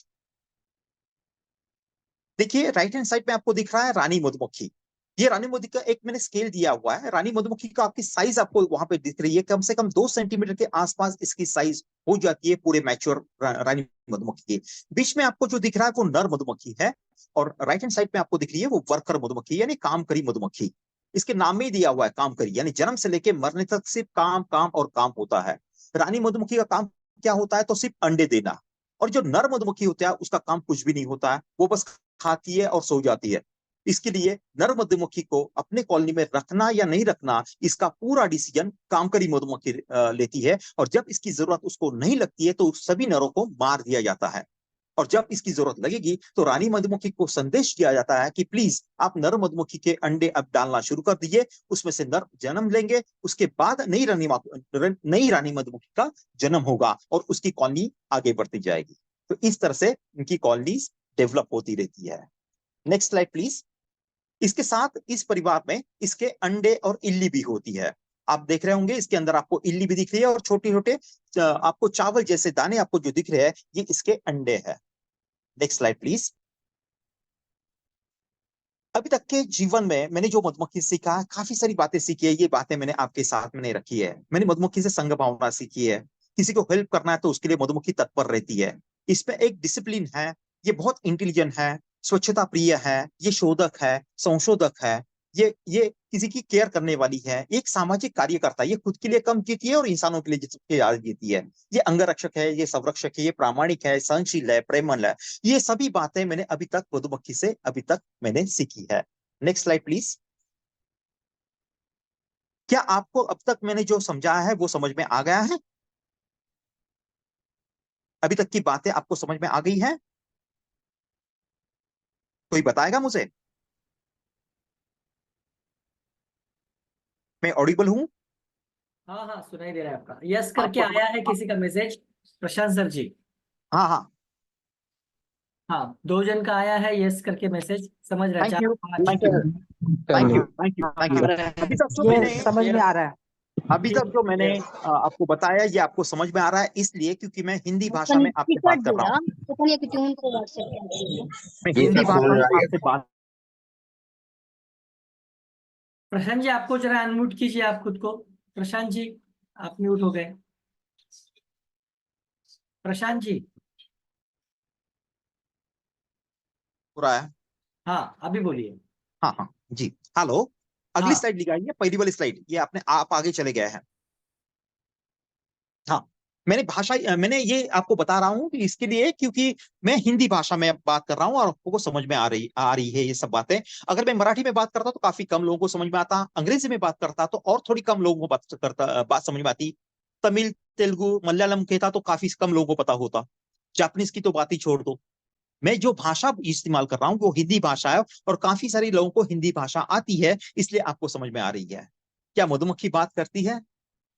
Speaker 3: देखिए राइट हैंड साइड में आपको दिख रहा है रानी मधुमक्खी। ये रानी मधुमक्खी का एक मैंने स्केल दिया हुआ है। रानी मधुमक्खी का आपकी साइज आपको वहां पे दिख रही है, कम से कम 2 सेंटीमीटर के आसपास इसकी साइज हो जाती है पूरे मैच्योर रानी मधुमक्खी की। बीच में आपको जो दिख रहा है वो नर मधुमक्खी है, और राइट हैंड साइड में आपको दिख रही है वो वर्कर मधुमक्खी यानी कामकरी मधुमक्खी। इसके नाम में ही दिया हुआ है कामकरी, यानी जन्म से लेके मरने तक सिर्फ काम काम और काम होता है। रानी मधुमक्खी का काम क्या होता है, तो सिर्फ अंडे देना। और जो नर मधुमक्खी होता है उसका काम कुछ भी नहीं होता है, वो बस खाती है और सो जाती है। इसके लिए नर मधुमक्खी को अपने कॉलोनी में रखना या नहीं रखना इसका पूरा डिसीजन कामकरी मधुमक्खी लेती है, और जब इसकी जरूरत उसको नहीं लगती है तो सभी नरों को मार दिया जाता है। और जब इसकी जरूरत लगेगी तो रानी मधुमक्खी को संदेश दिया जाता है कि प्लीज आप नर मधुमक्खी के अंडे अब डालना शुरू कर दीजिए, उसमें से नर जन्म लेंगे, उसके बाद नई रानी मधुमक्खी का जन्म होगा और उसकी कॉलोनी आगे बढ़ती जाएगी। तो इस तरह से इनकी कॉलोनीज डेवलप होती रहती है। Next slide please. इसके साथ इस परिवार में इसके अंडे और इल्ली भी होती है। आप देख रहे होंगे इसके अंदर आपको इल्ली भी दिख रही है और छोटे छोटे आपको चावल जैसे दाने आपको जो दिख रहे हैं ये इसके अंडे हैं। Next slide please. अभी तक के जीवन में मैंने जो मधुमक्खी से सीखा है, काफी सारी बातें सीखी है। ये बातें मैंने आपके साथ में नहीं रखी है। मैंने मधुमक्खी से संग भावना सीखी है। किसी को हेल्प करना है तो उसके लिए मधुमक्खी तत्पर रहती है। इसमें एक डिसिप्लिन है। ये बहुत इंटेलिजेंट है, स्वच्छता प्रिय है, ये शोधक है, संशोधक है। ये किसी की केयर करने वाली है, एक सामाजिक कार्यकर्ता। ये खुद के लिए कम जीती है और इंसानों के लिए ज्यादा जीती है। ये अंगरक्षक है, ये संरक्षक है, ये प्रामाणिक है, सहनशील है, प्रेमल है। ये सभी बातें मैंने अभी तक मधुमक्खी से अभी तक मैंने सीखी है। Next slide please. क्या आपको अब तक मैंने जो समझाया है वो समझ में आ गया है? अभी तक की बातें आपको समझ में आ गई है? कोई बताएगा मुझे? मैं ऑडिबल हूं?
Speaker 4: हाँ हाँ सुनाई दे रहा है आपका। यस करके
Speaker 3: आपको
Speaker 4: आया है किसी का मैसेज। प्रशांत सर जी।
Speaker 3: हाँ हाँ।
Speaker 4: हाँ 2 जन का आया है यस करके मैसेज। समझ रहा है
Speaker 3: थैंक
Speaker 4: चार
Speaker 3: यू,
Speaker 4: पाँच।
Speaker 3: Thank you, thank you, thank you, thank you. अभी तक जो मैंने
Speaker 6: समझ में आ रहा है।
Speaker 3: अभी तक जो मैंने आपको बताया ये आपको समझ में आ रहा है, इसलिए क्योंकि मैं हिंदी भाषा
Speaker 6: अपन
Speaker 3: में आपसे
Speaker 6: टिकट
Speaker 3: बात कर रहा
Speaker 6: दिया
Speaker 3: हूँ।
Speaker 6: पता नहीं कि उनको व्हाट्सएप किया।
Speaker 3: मैं
Speaker 7: जी
Speaker 3: हिंदी
Speaker 7: सर
Speaker 3: भाषा
Speaker 7: समझ
Speaker 3: में
Speaker 7: आ रही
Speaker 3: आपसे
Speaker 7: है।
Speaker 3: बात।
Speaker 4: प्रशांत जी आपको जरा अनम्यूट कीजिए आप खुद को। प्रशांत जी आप म्यूट हो गए। प्रशांत जी।
Speaker 3: हो रहा है।
Speaker 4: हाँ अभी बोलिए।
Speaker 3: हाँ हाँ जी। हेलो। अगली
Speaker 4: हाँ
Speaker 3: स्लाइड दिखाइए, पहली वाली स्लाइड। ये आपने आप आगे चले गए हैं। हाँ। मैंने ये आपको बता रहा हूँ कि इसके लिए क्योंकि मैं हिंदी भाषा में बात कर रहा हूँ और आपको समझ में आ रही है ये सब बातें। अगर मैं मराठी में बात करता तो काफी कम लोगों को समझ में आता, अंग्रेजी में बात करता तो और थोड़ी कम लोगों को बात समझ में आती, तमिल तेलुगु मलयालम कहता तो काफी कम लोगों को पता होता, जापानीज की तो बात ही छोड़ दो। मैं जो भाषा इस्तेमाल कर रहा हूँ वो हिंदी भाषा है और काफी सारे लोगों को हिंदी भाषा आती है, इसलिए आपको समझ में आ रही है। क्या मधुमक्खी बात करती है?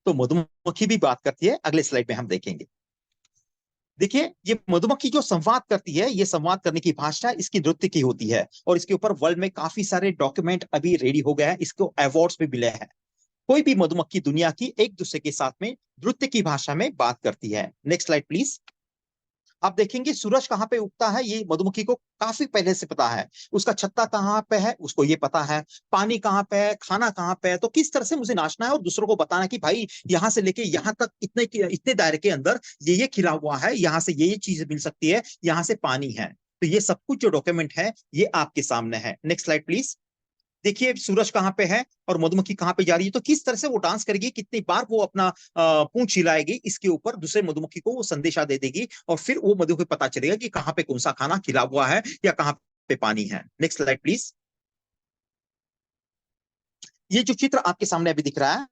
Speaker 3: तो मधुमक्खी भी बात करती है, अगले स्लाइड में हम देखेंगे। देखिए ये मधुमक्खी जो संवाद करती है, ये संवाद करने की भाषा इसकी नृत्य की होती है और इसके ऊपर वर्ल्ड में काफी सारे डॉक्यूमेंट अभी रेडी हो गए हैं, इसको अवार्ड्स भी मिले हैं। कोई भी मधुमक्खी दुनिया की एक दूसरे के साथ में नृत्य की भाषा में बात करती है। Next slide please. आप देखेंगे सूरज कहाँ पे उगता है, ये मधुमक्खी को काफी पहले से पता है। उसका छत्ता कहाँ पे है उसको ये पता है, पानी कहाँ पे है, खाना कहाँ पे है, तो किस तरह से मुझे नाचना है और दूसरों को बताना कि भाई यहाँ से लेके यहाँ तक इतने दायरे के अंदर ये खिला हुआ है, यहाँ से ये चीज मिल सकती है, यहाँ से पानी है। तो ये सब कुछ जो डॉक्यूमेंट है ये आपके सामने है। Next slide please. देखिए सूरज कहाँ पे है और मधुमक्खी कहाँ पे जा रही है, तो किस तरह से वो डांस करेगी, कितनी बार वो अपना पूंछ हिलाएगी, इसके ऊपर दूसरे मधुमक्खी को वो संदेशा दे देगी और फिर वो मधुमक्खी को पता चलेगा कि कहाँ पे कौन सा खाना खिला हुआ है या कहाँ पे पानी है। Next slide please. ये जो चित्र आपके सामने अभी दिख रहा है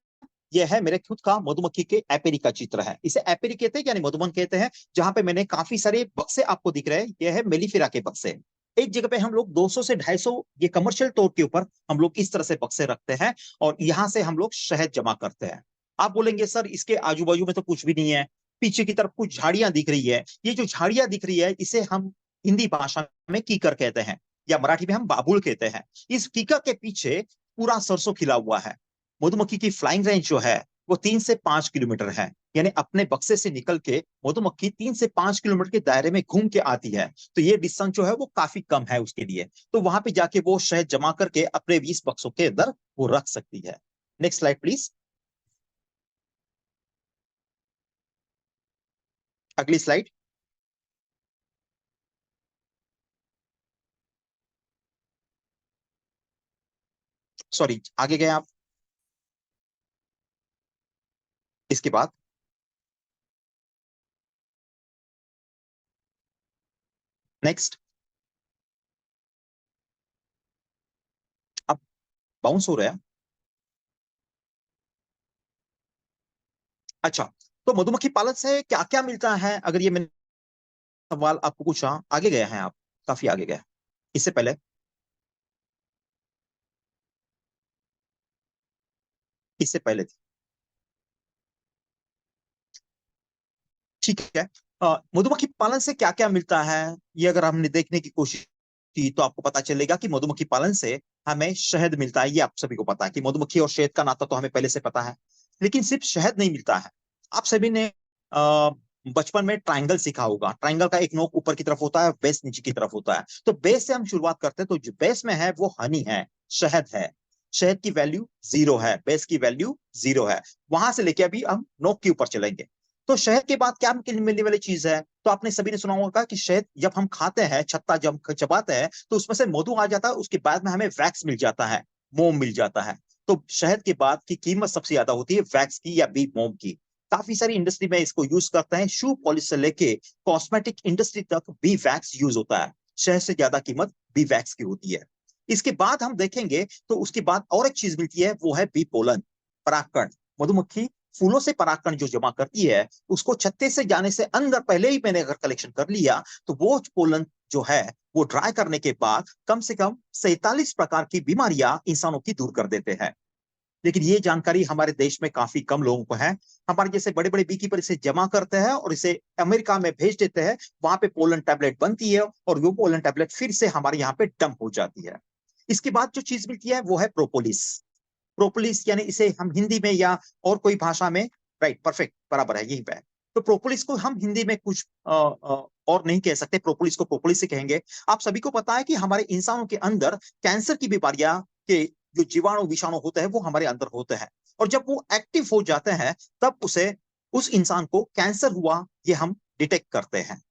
Speaker 3: ये है मेरे खुद का मधुमक्खी के एपेरी का चित्र है। इसे एपेरी कहते हैं यानी मधुबन कहते हैं, जहां पे मैंने काफी सारे बक्से आपको दिख रहे हैं, ये है मेलिफेरा के बक्से। एक जगह पे हम लोग 200 से 250 ये कमर्शियल तौर के ऊपर हम लोग इस तरह से बक्से रखते हैं और यहां से हम लोग शहद जमा करते हैं। आप बोलेंगे सर इसके आजू बाजू में तो कुछ भी नहीं है, पीछे की तरफ कुछ झाड़ियां दिख रही है। ये जो झाड़ियां दिख रही है इसे हम हिंदी भाषा में कीकर कहते हैं या मराठी में हम बाबुल कहते हैं। इस कीकर के पीछे पूरा सरसों खिला हुआ है। मधुमक्खी की फ्लाइंग रेंज जो है वो 3 से 5 किलोमीटर है, यानी अपने बक्से से निकल के मधुमक्खी 3 से 5 किलोमीटर के दायरे में घूम के आती है। तो ये डिस्टेंस जो है वो काफी कम है उसके लिए, तो वहां पे जाके वो शहद जमा करके अपने 20 बक्सों के अंदर वो रख सकती है। Next slide please. अगली स्लाइड। सॉरी आगे गए आप। इसके बाद नेक्स्ट। अब बाउंस हो रहा है। अच्छा, तो मधुमक्खी पालन से क्या क्या मिलता है, अगर ये मैंने सवाल आपको पूछा, आगे गए हैं आप, काफी आगे गए इससे पहले। इससे पहले थी। ठीक है। मधुमक्खी पालन से क्या क्या मिलता है, ये अगर हमने देखने की कोशिश की तो आपको पता चलेगा कि मधुमक्खी पालन से हमें शहद मिलता है। ये आप सभी को पता है कि मधुमक्खी और शहद का नाता तो हमें पहले से पता है। लेकिन सिर्फ शहद नहीं मिलता है। आप सभी ने बचपन में ट्रायंगल सीखा होगा। ट्रायंगल का एक नोक ऊपर की तरफ होता है, बेस नीचे की तरफ होता है। तो बेस से हम शुरुआत करते हैं, तो जो बेस में है वो हनी है, शहद है। शहद की वैल्यू 0 है, बेस की वैल्यू 0 है। वहां से लेके अभी हम नोक के ऊपर चलेंगे। तो शहद के बाद क्या मिलने वाली चीज है, तो आपने सभी ने सुना होगा कि शहद जब हम खाते हैं, छत्ता जब चबाते हैं तो उसमें से मधु आ जाता है। उसके बाद में हमें वैक्स मिल जाता है, मोम मिल जाता है। तो शहद के बाद की कीमत सबसे ज्यादा होती है वैक्स की या बी मोम की। काफी सारी इंडस्ट्री में इसको यूज करते हैं। शू पॉलिश से लेके कॉस्मेटिक इंडस्ट्री तक बी वैक्स यूज होता है। शहद से ज्यादा कीमत बी वैक्स की होती है। इसके बाद हम देखेंगे तो उसके बाद और एक चीज मिलती है, वो है बी पोलन, परागकण। मधुमक्खी फूलों से परागकण जो जमा करती है, उसको छत्ते से जाने से अंदर पहले ही मैंने अगर कलेक्शन कर लिया तो वो पोलन जो है वो ड्राई करने के बाद कम से कम 47 प्रकार की बीमारियां इंसानों की दूर कर देते हैं। लेकिन ये जानकारी हमारे देश में काफी कम लोगों को है। हमारे जैसे बड़े बड़े बीकीपर इसे जमा करते हैं और इसे अमेरिका में भेज देते हैं। वहां पे पोलन टैबलेट बनती है और वो पोलन टैबलेट फिर से हमारे यहाँ पे डंप हो जाती है। इसके बाद जो चीज मिलती है वो है प्रोपोलिस। प्रोपोलिस यानी इसे हम हिंदी में या और कोई भाषा में, राइट, परफेक्ट, बराबर है, यही पे है। तो प्रोपोलिस को हम हिंदी में कुछ और नहीं कह सकते, प्रोपोलिस को प्रोपोलिस से कहेंगे। आप सभी को पता है कि हमारे इंसानों के अंदर कैंसर की बीमारियां के जो जीवाणु विषाणु होते हैं वो हमारे अंदर होते हैं। और जब वो एक्टिव हो जाते हैं तब उस इंसान को कैंसर हुआ ये हम डिटेक्ट करते हैं,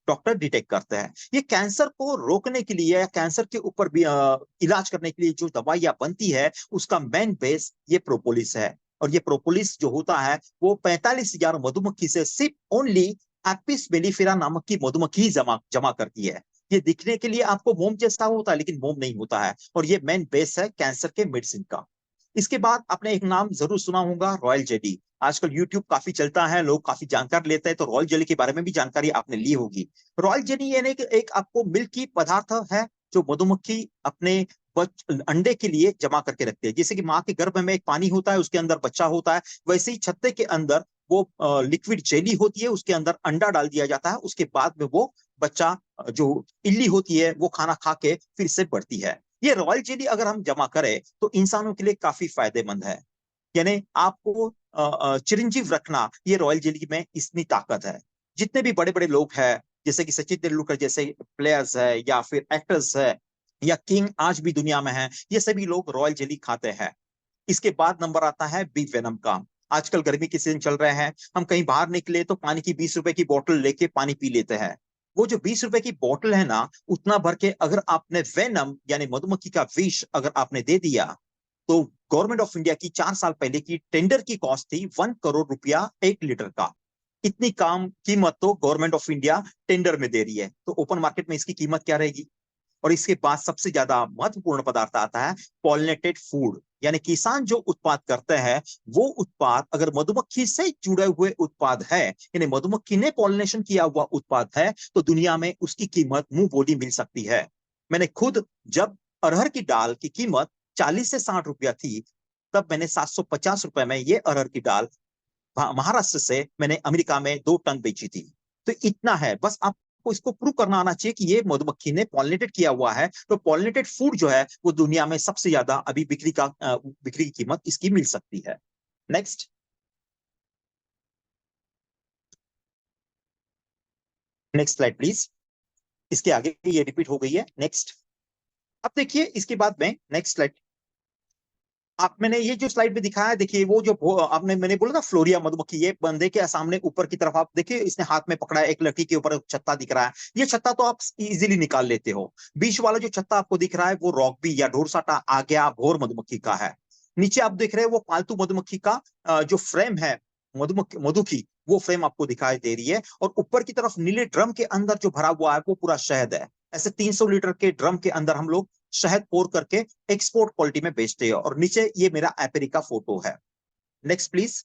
Speaker 3: डॉक्टर डिटेक्ट करते हैं। ये कैंसर को रोकने के लिए या कैंसर के ऊपर भी इलाज करने के लिए जो दवाइयां बनती है उसका मेन बेस ये प्रोपोलिस है। और ये प्रोपोलिस जो होता है वो 45,000 मधुमक्खी से सिर्फ ओनली एपिस मेलिफेरा नामक की मधुमक्खी जमा करती है। ये दिखने के लिए आपको मोम जैसा होता है लेकिन मोम नहीं होता है। और ये मेन बेस है कैंसर के मेडिसिन का। इसके बाद आपने एक नाम जरूर सुना होगा, रॉयल जेली। आजकल यूट्यूब काफी चलता है, लोग काफी जानकार लेते हैं, तो रॉयल जेली के बारे में भी जानकारी आपने ली होगी। रॉयल जेली यानी एक आपको मिल्की पदार्थ है जो मधुमक्खी अपने अंडे के लिए जमा करके रखते हैं। जैसे कि माँ के गर्भ में एक पानी होता है, उसके अंदर बच्चा होता है, वैसे ही छत्ते के अंदर वो लिक्विड जेली होती है, उसके अंदर अंडा डाल दिया जाता है। उसके बाद में वो बच्चा जो इल्ली होती है वो खाना खा के फिर से बढ़ती है। ये रॉयल जेली अगर हम जमा करें तो इंसानों के लिए काफी फायदेमंद है। यानी आपको चिरंजीव रखना, ये रॉयल जेली में इतनी ताकत है। जितने भी बड़े बड़े लोग हैं जैसे कि सचिन तेंदुलकर जैसे प्लेयर्स है या फिर एक्टर्स है या किंग आज भी दुनिया में है, ये सभी लोग रॉयल जेली खाते हैं। इसके बाद नंबर आता है बी वेनम का। आजकल गर्मी के सीजन चल रहे हैं, हम कहीं बाहर निकले तो पानी की 20 रुपए की बोतल लेके पानी पी लेते हैं। वो जो 20 रुपए की बोतल है ना, उतना भर के अगर आपने वेनम यानी मधुमक्खी का विष अगर आपने दे दिया तो गवर्नमेंट ऑफ इंडिया की 4 साल पहले की टेंडर की कॉस्ट थी 1 करोड़ रुपया 1 लीटर का। इतनी कम कीमत तो गवर्नमेंट ऑफ इंडिया टेंडर में दे रही है, तो ओपन मार्केट में इसकी कीमत क्या रहेगी। और इसके बाद सबसे ज्यादा महत्वपूर्ण पदार्थ आता है पॉलिनेटेड फूड। यानी किसान जो उत्पाद करते हैं वो उत्पाद अगर मधुमक्खी से जुड़े हुए उत्पाद है, यानी मधुमक्खी ने पॉलिनेशन किया हुआ उत्पाद है, तो दुनिया में उसकी कीमत मुंह बोली मिल सकती है। मैंने खुद जब अरहर की दाल की कीमत 40 से 60 रुपया थी, तब मैंने 750 रुपए में ये अरहर की दाल महाराष्ट्र से मैंने अमेरिका में 2 टन बेची थी। तो इतना है, बस आपको इसको प्रूव करना आना चाहिए कि ये मधुमक्खी ने पॉलिनेटेड किया हुआ है। तो पॉलिनेटेड फूड जो है वो दुनिया में सबसे ज्यादा अभी बिक्री की कीमत इसकी मिल सकती है। Next slide please. इसके आगे ये रिपीट हो गई है। नेक्स्ट। अब देखिए इसके बाद में नेक्स्ट स्लाइड। आप मैंने ये जो स्लाइड में दिखाया है, देखिए वो जो आपने मैंने बोला ना फ्लोरिया मधुमक्खी, ये बंदे के सामने ऊपर की तरफ आप देखिए इसने हाथ में पकड़ा है, एक लड़की के ऊपर छत्ता दिख रहा है। ये छत्ता तो आप इजीली निकाल लेते हो। बीच वाला जो छत्ता आपको दिख रहा है वो रॉकबी या ढोरसाटा आ गया भोर मधुमक्खी का है। नीचे आप देख रहे हैं वो पालतू मधुमक्खी का जो फ्रेम है, मधु की वो फ्रेम आपको दिखाई दे रही है। और ऊपर की तरफ नीले ड्रम के अंदर जो भरा हुआ है वो पूरा शहद है। ऐसे 300 लीटर के ड्रम के अंदर हम लोग शहद पोर करके एक्सपोर्ट क्वालिटी में बेचते हैं। और नीचे ये मेरा एपेरी का फोटो है। Next please.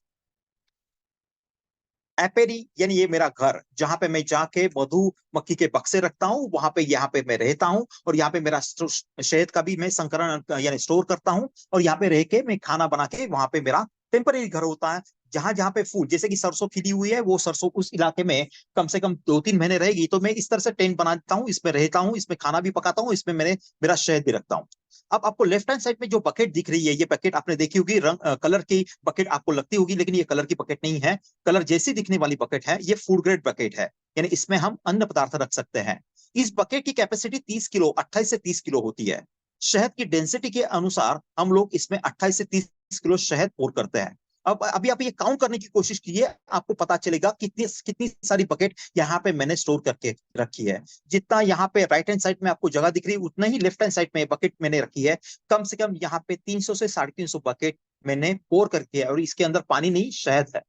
Speaker 3: एपेरी यानी ये मेरा घर, जहां पे मैं जाके मधुमक्खी के बक्से रखता हूँ, वहां पे यहाँ पे मैं रहता हूँ। और यहाँ पे मेरा शहद का भी मैं संकलन यानी स्टोर करता हूँ। और यहाँ पे रह के मैं खाना बना के, वहां पे मेरा टेम्परेरी घर होता है जहां जहां पे फूल, जैसे कि सरसों खिली हुई है, वो सरसों उस इलाके में कम से कम 2-3 महीने रहेगी, तो मैं इस तरह से टेंट बनाता हूँ, इसमें रहता हूँ, इसमें खाना भी पकाता हूँ, इसमें मेरा शहद भी रखता हूँ। अब आपको लेफ्ट हैंड साइड में जो बकेट दिख रही है, ये बकेट आपने देखी होगी, कलर की बकेट आपको लगती होगी, लेकिन ये कलर की बकेट नहीं है, कलर जैसी दिखने वाली बकेट है, ये फूड ग्रेड बकेट है, यानी इसमें हम अन्न पदार्थ रख सकते हैं। इस बकेट की कैपेसिटी 30 किलो, 28 से 30 किलो होती है। शहद की डेंसिटी के अनुसार हम लोग इसमें 28 से 30 किलो शहद पोर करते हैं। अब अभी आप ये काउंट करने की कोशिश कीजिए, आपको पता चलेगा कितनी कितनी सारी बकेट यहाँ पे मैंने स्टोर करके रखी है। जितना यहाँ पे राइट हैंड साइड में आपको जगह दिख रही है, उतना ही लेफ्ट हैंड साइड में बकेट मैंने रखी है। कम से कम यहाँ पे 300 से 350 बकेट मैंने पोर करके है, और इसके अंदर पानी नहीं, शहद है।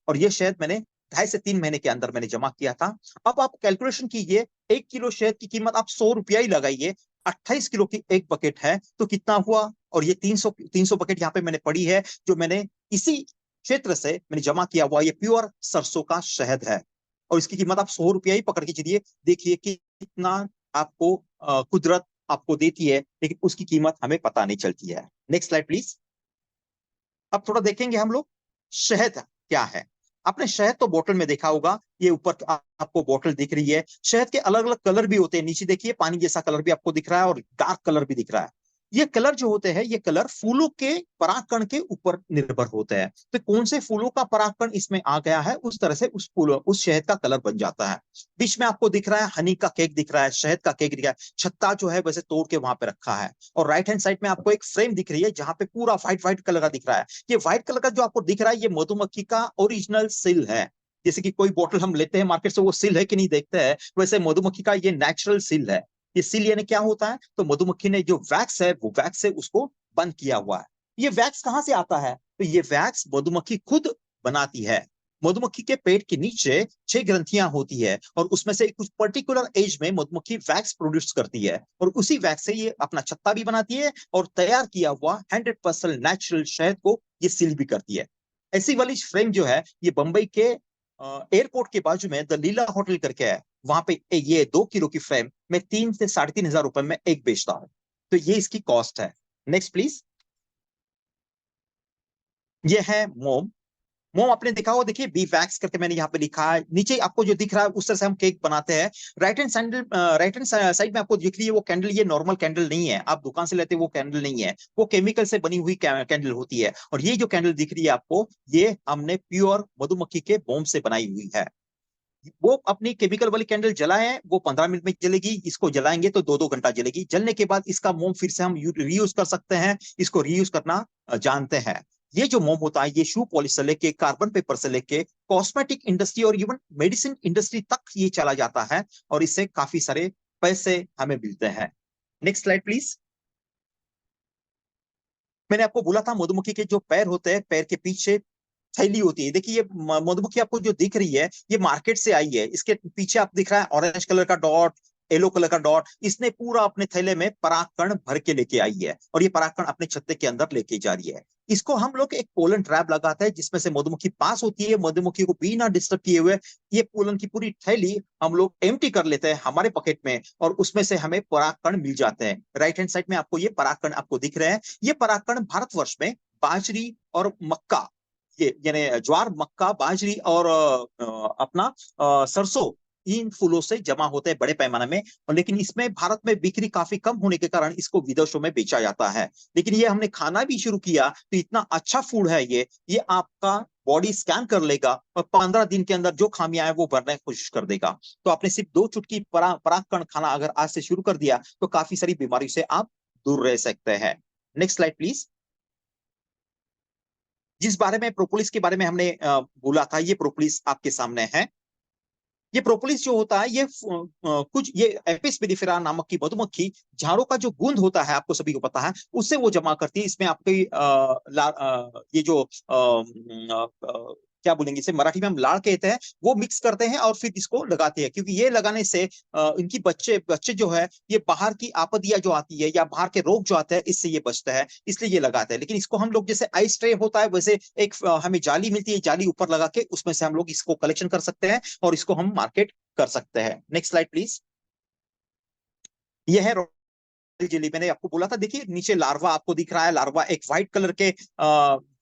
Speaker 3: और ये शहद मैंने 2.5 से 3 महीने के अंदर मैंने जमा किया था। अब आप कैलकुलेशन कीजिए, 1 किलो शहद की कीमत आप 100 रुपया ही लगाइए, 28 किलो की एक बकेट है तो कितना हुआ। और ये 300 बकेट यहाँ पे मैंने पड़ी है, जो मैंने इसी क्षेत्र से मैंने जमा किया हुआ, ये प्योर सरसों का शहद है। और इसकी कीमत आप 100 रुपया ही पकड़ के चलिए, देखिए कि कितना आपको कुदरत आपको देती है, लेकिन उसकी कीमत हमें पता नहीं चलती है। Next slide please. अब थोड़ा देखेंगे हम लोग शहद क्या है। आपने शहद तो बोतल में देखा होगा, ये ऊपर आपको बोतल दिख रही है। शहद के अलग अलग कलर भी होते हैं, नीचे देखिए पानी जैसा कलर भी आपको दिख रहा है और डार्क कलर भी दिख रहा है। ये कलर जो होते हैं, ये कलर फूलों के परागकण के ऊपर निर्भर होते हैं। तो कौन से फूलों का परागकण इसमें आ गया है, उस तरह से उस शहद का कलर बन जाता है। बीच में आपको दिख रहा है हनी का केक दिख रहा है, शहद का केक दिख रहा है, छत्ता जो है वैसे तोड़ के वहां पे रखा है। और राइट हैंड साइड में आपको एक फ्रेम दिख रही है, जहां पे पूरा व्हाइट व्हाइट कलर का दिख रहा है। ये व्हाइट कलर का जो आपको दिख रहा है, ये मधुमक्खी का ओरिजिनल सील है। जैसे कि कोई बोतल हम लेते हैं मार्केट से, वो सील है कि नहीं देखते हैं, वैसे मधुमक्खी का ये नेचुरल सील है। ये सील यानी क्या होता है, तो मधुमक्खी ने जो वैक्स है, वो वैक्स से उसको बंद किया हुआ है। ये वैक्स कहां से आता है, तो ये वैक्स मधुमक्खी खुद बनाती है। मधुमक्खी के पेट के नीचे 6 ग्रंथियां होती है, और उसमें से कुछ पर्टिकुलर एज में मधुमक्खी वैक्स प्रोड्यूस करती है, और उसी वैक्स से ये अपना छत्ता भी बनाती है, और तैयार किया हुआ 100% नेचुरल शहद को ये सील भी करती है। ऐसी वाली फ्रेम जो है, ये बंबई के एयरपोर्ट के बाजू में द लीला होटल करके है, वहां पे ये 2 किलो की फ्रेम मैं 3 से 3,500 हजार रुपए में एक बेचता हूं। तो ये इसकी कॉस्ट है। Next please. ये है मोम। मोम आपने देखा हो, देखिए बी वैक्स करके मैंने यहाँ पे लिखा है, नीचे आपको जो दिख रहा है उस तरह से हम केक बनाते हैं। राइट हैंड साइड में आपको दिख रही है वो कैंडल, ये नॉर्मल कैंडल नहीं है, आप दुकान से लेते हैं वो कैंडल नहीं है, वो केमिकल से बनी हुई कैंडल होती है। और ये जो कैंडल दिख रही है आपको, ये हमने प्योर मधुमक्खी के मोम से बनाई हुई है। वो अपनी केमिकल वाली कैंडल जलाए, वो 15 मिनट में जलेगी, इसको जलाएंगे तो 2-2 घंटा जलेगी। जलने के बाद इसका मोम फिर से हम रीयूज कर सकते हैं, इसको रीयूज करना जानते हैं। ये जो मोम होता है, ये शू पॉलिश से लेके कार्बन पेपर से लेके कॉस्मेटिक इंडस्ट्री और इवन मेडिसिन इंडस्ट्री तक ये चला जाता है, और इससे काफी सारे पैसे हमें मिलते हैं। Next slide please. मैंने आपको बोला था मधुमक्खी के जो पैर होते हैं, पैर के पीछे थैली होती है। देखिए ये मधुमक्खी आपको जो दिख रही है, ये मार्केट से आई है। इसके पीछे आप दिख रहा है ऑरेंज कलर का डॉट, येलो कलर का डॉट, इसने पूरा अपने थैले में परागकण भर के लेके आई है, और ये परागकण अपने छत्ते के अंदर लेके जा रही है। इसको हम लोग एक पोलन ट्रैप लगाते हैं, जिसमें से मधुमक्खी पास होती है। मधुमक्खी को बिना डिस्टर्ब किए हुए ये पोलन की पूरी थैली हम लोग एम्प्टी कर लेते हैं हमारे पॉकेट में, और उसमें से हमें परागकण मिल जाते हैं। राइट हैंड साइड में आपको ये परागकण आपको दिख रहे हैं। ये परागकण भारतवर्ष में बाजरी और मक्का, ये यानी ज्वार, मक्का, बाजरी और अपना सरसों, इन फूलों से जमा होते हैं बड़े पैमाने में। और लेकिन इसमें भारत में बिक्री काफी कम होने के कारण इसको विदेशों में बेचा जाता है। लेकिन ये हमने खाना भी शुरू किया तो इतना अच्छा फूड है ये आपका बॉडी स्कैन कर लेगा, और 15 दिन के अंदर जो खामियां है वो भरने की कोशिश कर देगा। तो आपने सिर्फ 2 चुटकी परागकण खाना अगर आज से शुरू कर दिया, तो काफी सारी बीमारी से आप दूर रह सकते हैं। Next slide please. जिस बारे में प्रोपोलिस के बारे में हमने बोला था, ये प्रोपोलिस आपके सामने है। ये प्रोपोलिस जो होता है, ये कुछ ये एपिस मेलिफेरा नामक की मधुमक्खी झाड़ों का जो गूंद होता है, आपको सभी को पता है, उससे वो जमा करती है। इसमें आपकी ये जो क्या बोलेंगे इसे, मराठी में हम लाड़ कहते हैं, वो मिक्स करते हैं और फिर इसको लगाते हैं। क्योंकि ये लगाने से इनकी बच्चे जो है, ये बाहर की आपदियां जो आती है या बाहर के रोग जो आते हैं, इससे ये बचता है, इसलिए ये लगाते हैं। लेकिन इसको हम लोग जैसे आइस ट्रे होता है, वैसे एक हमें जाली मिलती है, जाली ऊपर लगा के उसमें से हम लोग इसको कलेक्शन कर सकते हैं और इसको हम मार्केट कर सकते हैं। Next slide please. यह है जेली। मैंने आपको बोला था, देखिए नीचे लार्वा आपको दिख रहा है। लार्वा एक व्हाइट कलर के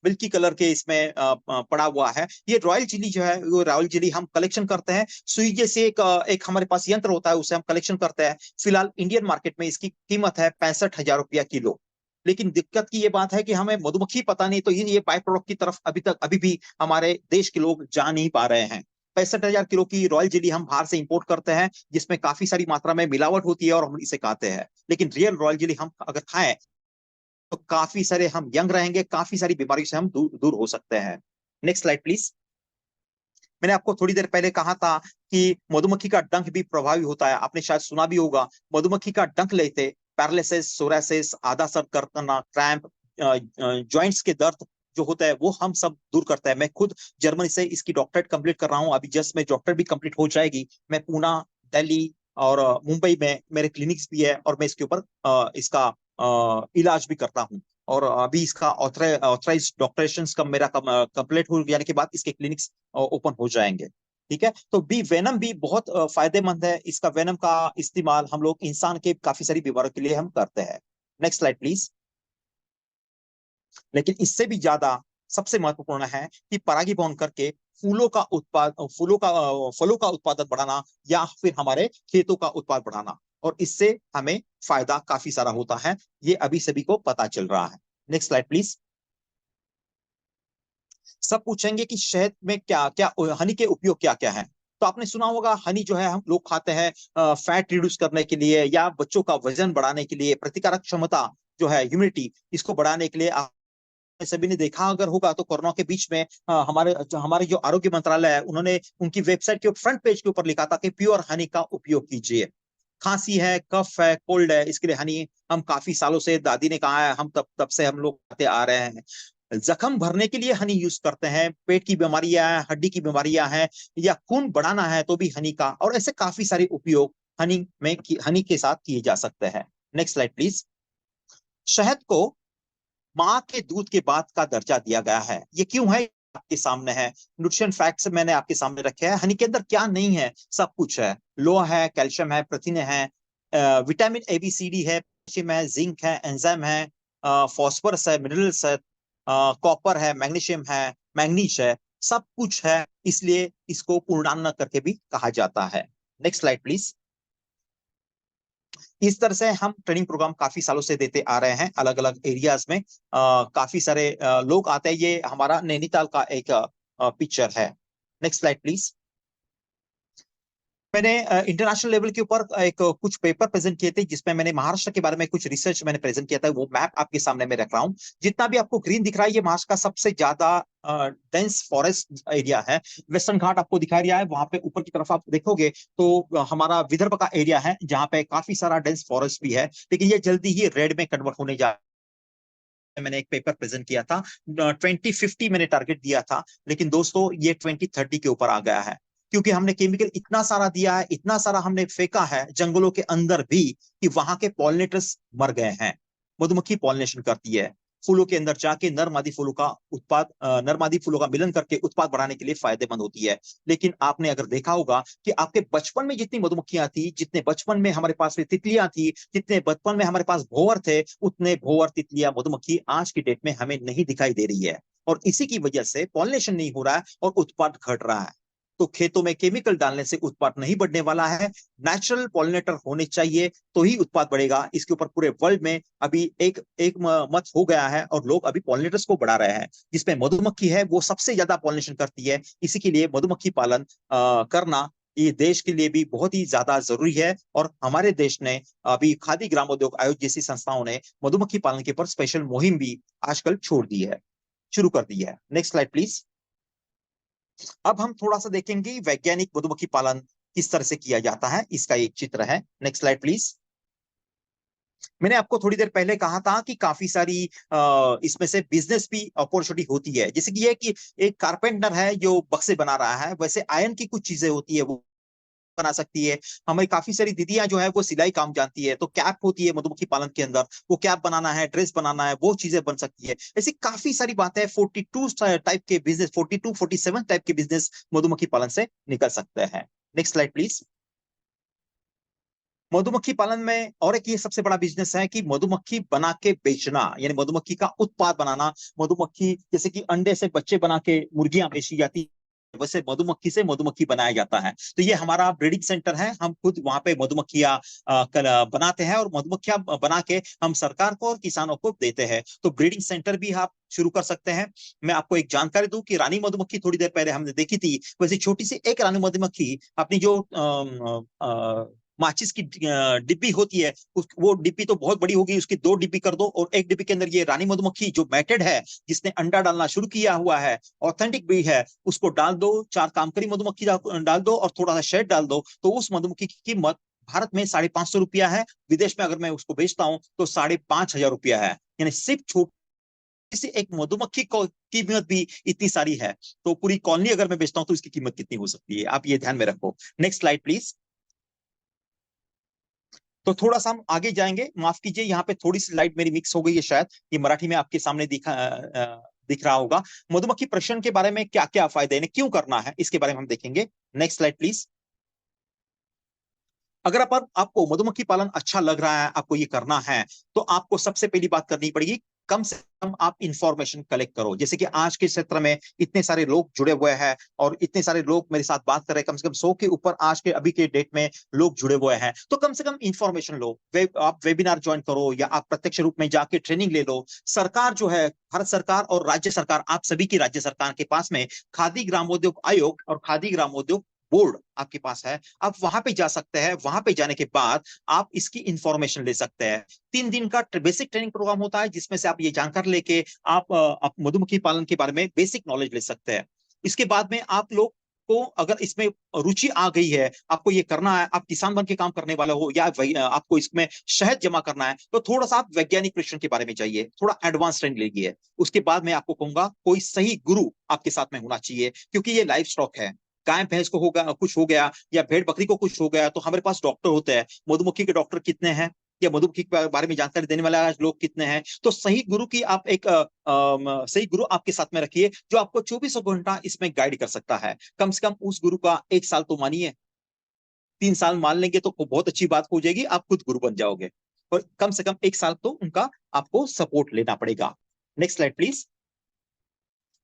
Speaker 3: मिल्की कलर के इसमें पड़ा हुआ है। ये रॉयल जेली जो है, वो रॉयल जेली हम कलेक्शन करते हैं। सुई जैसे एक हमारे पास यंत्र होता है, उसे हम कलेक्शन करते हैं। फिलहाल इंडियन मार्केट में इसकी कीमत है 65,000 रुपया किलो। लेकिन दिक्कत की ये बात है कि हमें मधुमक्खी पता नहीं, तो ये बाय प्रोडक्ट की तरफ अभी भी हमारे देश के लोग जा नहीं पा रहे हैं। 65,000 किलो की रॉयल जेली हम बाहर से इंपोर्ट करते हैं, जिसमें काफी सारी मात्रा में मिलावट होती है और हम इसे खाते हैं। लेकिन रियल रॉयल जेली हम अगर खाएं तो काफी सारे हम यंग रहेंगे, काफी सारी बीमारियों से हम दूर हो सकते हैं। Next slide please. मैंने आपको थोड़ी देर पहले कहा था कि मधुमक्खी का डंक भी प्रभावी होता है। आपने शायद सुना भी होगा, मधुमक्खी का डंक लेते पैरालिसिस, सोरासिस, आधा सर करना, क्रैम्प, जॉइंट्स के दर्द जो होता है वो हम सब दूर करता है। मैं खुद जर्मनी से इसकी डॉक्टरेट कंप्लीट कर रहा हूँ, अभी जस्ट में डॉक्टर भी कंप्लीट हो जाएगी। मैं पूना, दिल्ली और मुंबई में मेरे क्लिनिक्स भी है और मैं इसके ऊपर इसका इलाज भी करता हूँ। और अभी इसका ऑथराइज डॉक्टरेशन का मेरा कंप्लीट हो जाने के बाद इसके क्लिनिक्स ओपन हो जाएंगे। ठीक है, तो बी वेनम भी बहुत फायदेमंद है। इसका वेनम का इस्तेमाल हम लोग इंसान के काफी सारी बीमारियों के लिए हम करते हैं। Next slide please. लेकिन इससे भी ज्यादा सबसे महत्वपूर्ण है कि परागीभवन करके फूलों का फलों का उत्पादन बढ़ाना या फिर हमारे खेतों का उत्पाद बढ़ाना, और इससे हमें फायदा काफी सारा होता है। ये अभी सभी को पता चल रहा है। Next slide please. सब पूछेंगे कि शहद में क्या क्या, हनी के उपयोग क्या क्या है। तो आपने सुना होगा हनी जो है हम लोग खाते हैं फैट रिड्यूस करने के लिए या बच्चों का वजन बढ़ाने के लिए, प्रतिकारक क्षमता जो है इम्यूनिटी, इसको बढ़ाने के लिए। सभी ने देखा अगर होगा तो कोरोना के बीच में हमारे जो आरोग्य मंत्रालय है उन्होंने उनकी वेबसाइट के फ्रंट पेज के ऊपर लिखा था कि प्योर हनी का उपयोग कीजिए। खांसी है, कफ है, कोल्ड है, इसके लिए हनी हम काफी सालों से, दादी ने कहा है, हम तब से हम लोग खाते आ रहे हैं। जख्म भरने के लिए हनी यूज करते हैं। पेट की बीमारियां हैं, हड्डी की बीमारियां हैं, या खून बढ़ाना है तो भी हनी का, और ऐसे काफी सारे उपयोग हनी के साथ किए जा सकते हैं। Next slide please. शहद को माँ के दूध के बाद का दर्जा दिया गया है। ये क्यों है आपके सामने है। न्यूट्रिशन फैक्ट्स मैंने आपके सामने रखे हैं। हनी के अंदर क्या नहीं है, सब कुछ है। लोहा है, कैल्शियम है, प्रोटीन है, vitamin A B C D है, पोटेशियम है, जिंक है, एंजाइम है, फॉस्फोरस है, मिनरल्स है, कॉपर है, मैग्नीशियम है, मैंगनीज है, सब कुछ है। इसलिए इसको पूर्णान्न करके भी कहा जाता है। Next slide please. इस तरह से हम ट्रेनिंग प्रोग्राम काफी सालों से देते आ रहे हैं अलग अलग एरियाज में। काफी सारे लोग आते हैं। ये हमारा नैनीताल का एक पिक्चर है। Next slide please. मैंने इंटरनेशनल लेवल के ऊपर एक कुछ पेपर प्रेजेंट किए थे, जिसमें मैंने महाराष्ट्र के बारे में कुछ रिसर्च मैंने प्रेजेंट किया था। वो मैप आपके सामने मैं रख रहा हूँ। जितना भी आपको ग्रीन दिख रहा है, ये महाराष्ट्र का सबसे ज्यादा डेंस फॉरेस्ट एरिया है। वेस्टर्न घाट आपको दिखाई दिया है, वहां पे ऊपर की तरफ आप देखोगे तो हमारा विदर्भ का एरिया है, जहाँ पे काफी सारा डेंस फॉरेस्ट भी है। लेकिन ये जल्दी ही रेड में कन्वर्ट होने जा, मैंने एक पेपर प्रेजेंट किया था, 2050 मैंने टारगेट दिया था, लेकिन दोस्तों ये 2030 के ऊपर आ गया है। क्योंकि हमने केमिकल इतना सारा दिया है, इतना सारा हमने फेंका है जंगलों के अंदर भी, कि वहां के पॉलिनेटर्स मर गए हैं। मधुमक्खी पॉलिनेशन करती है फूलों के अंदर जाके, नर मादी फूलों का मिलन करके उत्पाद बढ़ाने के लिए फायदेमंद होती है। लेकिन आपने अगर देखा होगा कि आपके बचपन में जितनी मधुमक्खियां थी, जितने बचपन में हमारे पास तितलियां थी, जितने बचपन में हमारे पास भंवर थे, उतने भंवर, तितलियां, मधुमक्खी आज की डेट में हमें नहीं दिखाई दे रही है। और इसी की वजह से पॉलिनेशन नहीं हो रहा है और उत्पाद घट रहा है। तो खेतों में केमिकल डालने से उत्पाद नहीं बढ़ने वाला है। नेचुरल पॉलिनेटर होने चाहिए तो ही उत्पाद बढ़ेगा। इसके ऊपर पूरे वर्ल्ड में अभी एक मत हो गया है और लोग अभी पॉलिनेटर्स को बढ़ा रहे हैं, जिसमें मधुमक्खी है वो सबसे ज्यादा पॉलिनेशन करती है। इसी के लिए मधुमक्खी पालन करना ये देश के लिए भी बहुत ही ज्यादा जरूरी है। और हमारे देश ने अभी खादी ग्रामोद्योग आयोग जैसी संस्थाओं ने मधुमक्खी पालन के ऊपर स्पेशल मुहिम भी आजकल शुरू कर दी है। Next slide please. अब हम थोड़ा सा देखेंगे वैज्ञानिक मधुमक्खी पालन किस तरह से किया जाता है, इसका एक चित्र है। Next slide please. मैंने आपको थोड़ी देर पहले कहा था कि काफी सारी इसमें से बिजनेस भी अपॉर्चुनिटी होती है। जैसे कि ये कि एक कारपेंटर है जो बक्से बना रहा है, वैसे आयन की कुछ चीजें होती है वो बना सकती है। हमारी काफी सारी दीदियां जो है वो सिलाई काम जानती है, तो कैप होती है मधुमक्खी पालन के अंदर, वो कैप बनाना है, ड्रेस बनाना है, वो चीजें बन सकती है। ऐसी काफी सारी बातें, 42 टाइप के बिजनेस, 47 टाइप के बिजनेस मधुमक्खी पालन से निकल सकते हैं। Next slide please. मधुमक्खी पालन में और एक ये सबसे बड़ा बिजनेस है कि मधुमक्खी बना के बेचना, यानी मधुमक्खी का उत्पाद बनाना। मधुमक्खी जैसे कि अंडे से बच्चे बना के मुर्गियां बेची जाती है, वैसे मधुमक्खी से मधुमक्खी बनाया जाता है। तो ये हमारा ब्रीडिंग सेंटर है, हम खुद वहां पे मधुमक्खियां बनाते हैं और मधुमक्खियां बना के हम सरकार को और किसानों को देते हैं। तो ब्रीडिंग सेंटर भी आप शुरू कर सकते हैं। मैं आपको एक जानकारी दूं कि रानी मधुमक्खी थोड़ी देर पहले हमने देखी थी, वैसे छोटी सी एक रानी मधुमक्खी अपनी जो माचिस की डिब्बी होती है, वो डिब्बी तो बहुत बड़ी होगी, उसकी 2 डिब्बी कर दो और एक डिब्बी के अंदर ये रानी मधुमक्खी जो मैटेड है, जिसने अंडा डालना शुरू किया हुआ है, ऑथेंटिक भी है, उसको डाल दो। 4 कामकरी मधुमक्खी डाल दो और थोड़ा सा शहद डाल दो, तो उस मधुमक्खी की कीमत भारत में 550 रुपया है। विदेश में अगर मैं उसको बेचता हूं तो 5,500 रुपया है। यानी सिर्फ छोटी सी एक मधुमक्खी की कीमत भी इतनी सारी है, तो पूरी कॉलोनी अगर मैं बेचता हूं तो इसकी कीमत कितनी हो सकती है, आप ये ध्यान में रखो। Next slide please. तो थोड़ा सा हम आगे जाएंगे, माफ कीजिए यहाँ पे थोड़ी सी स्लाइड मेरी मिक्स हो गई है, शायद ये मराठी में आपके सामने दिख रहा होगा। मधुमक्खी प्रजनन के बारे में क्या क्या फायदे हैं, क्यों करना है, इसके बारे में हम देखेंगे। Next slide please. अगर आपको मधुमक्खी पालन अच्छा लग रहा है, आपको ये करना है, तो आपको सबसे पहली बात करनी पड़ेगी, कम से कम आप इंफॉर्मेशन कलेक्ट करो। जैसे कि आज के क्षेत्र में इतने सारे लोग जुड़े हुए हैं और इतने सारे लोग मेरे साथ बात कर रहे हैं, कम से कम 100 के ऊपर आज के अभी के डेट में लोग जुड़े हुए हैं, तो कम से कम इंफॉर्मेशन लो। आप वेबिनार ज्वाइन करो या आप प्रत्यक्ष रूप में जाके ट्रेनिंग ले लो। सरकार जो है, भारत सरकार और राज्य सरकार, आप सभी की राज्य सरकार के पास में खादी ग्रामोद्योग आयोग और खादी ग्रामोद्योग बोर्ड आपके पास है, आप वहां पे जा सकते हैं। वहां पे जाने के बाद आप इसकी इंफॉर्मेशन ले सकते हैं। 3 दिन का बेसिक ट्रेनिंग प्रोग्राम होता है, जिसमें से आप ये जानकर लेके आप मधुमक्खी पालन के बारे में बेसिक नॉलेज ले सकते हैं। इसके बाद में आप लोग को अगर इसमें रुचि आ गई है, आपको ये करना है, आप किसान बन के काम करने वाले हो या आपको इसमें शहद जमा करना है, तो थोड़ा सा आप वैज्ञानिक प्रशिक्षण के बारे में जाइए, थोड़ा एडवांस ट्रेनिंग लीजिए। उसके बाद मैं आपको कहूंगा कोई सही गुरु आपके साथ में होना चाहिए, क्योंकि ये लाइफ स्टॉक है। गाय भैंस को होगा कुछ हो गया या भेड़ बकरी को कुछ हो गया, तो हमारे पास डॉक्टर होते हैं। मधुमक्खी के डॉक्टर कितने हैं या मधुमक्खी के बारे में जानकारी देने वाले आज लोग कितने हैं? तो सही गुरु की आप एक सही गुरु आपके साथ में रखिए, जो आपको 24 घंटा इसमें गाइड कर सकता है। कम से कम उस गुरु का 1 साल तो मानिए, 3 साल मान लेंगे तो बहुत अच्छी बात हो जाएगी, आप खुद गुरु बन जाओगे। और कम से कम 1 साल तो उनका आपको सपोर्ट लेना पड़ेगा। Next slide please.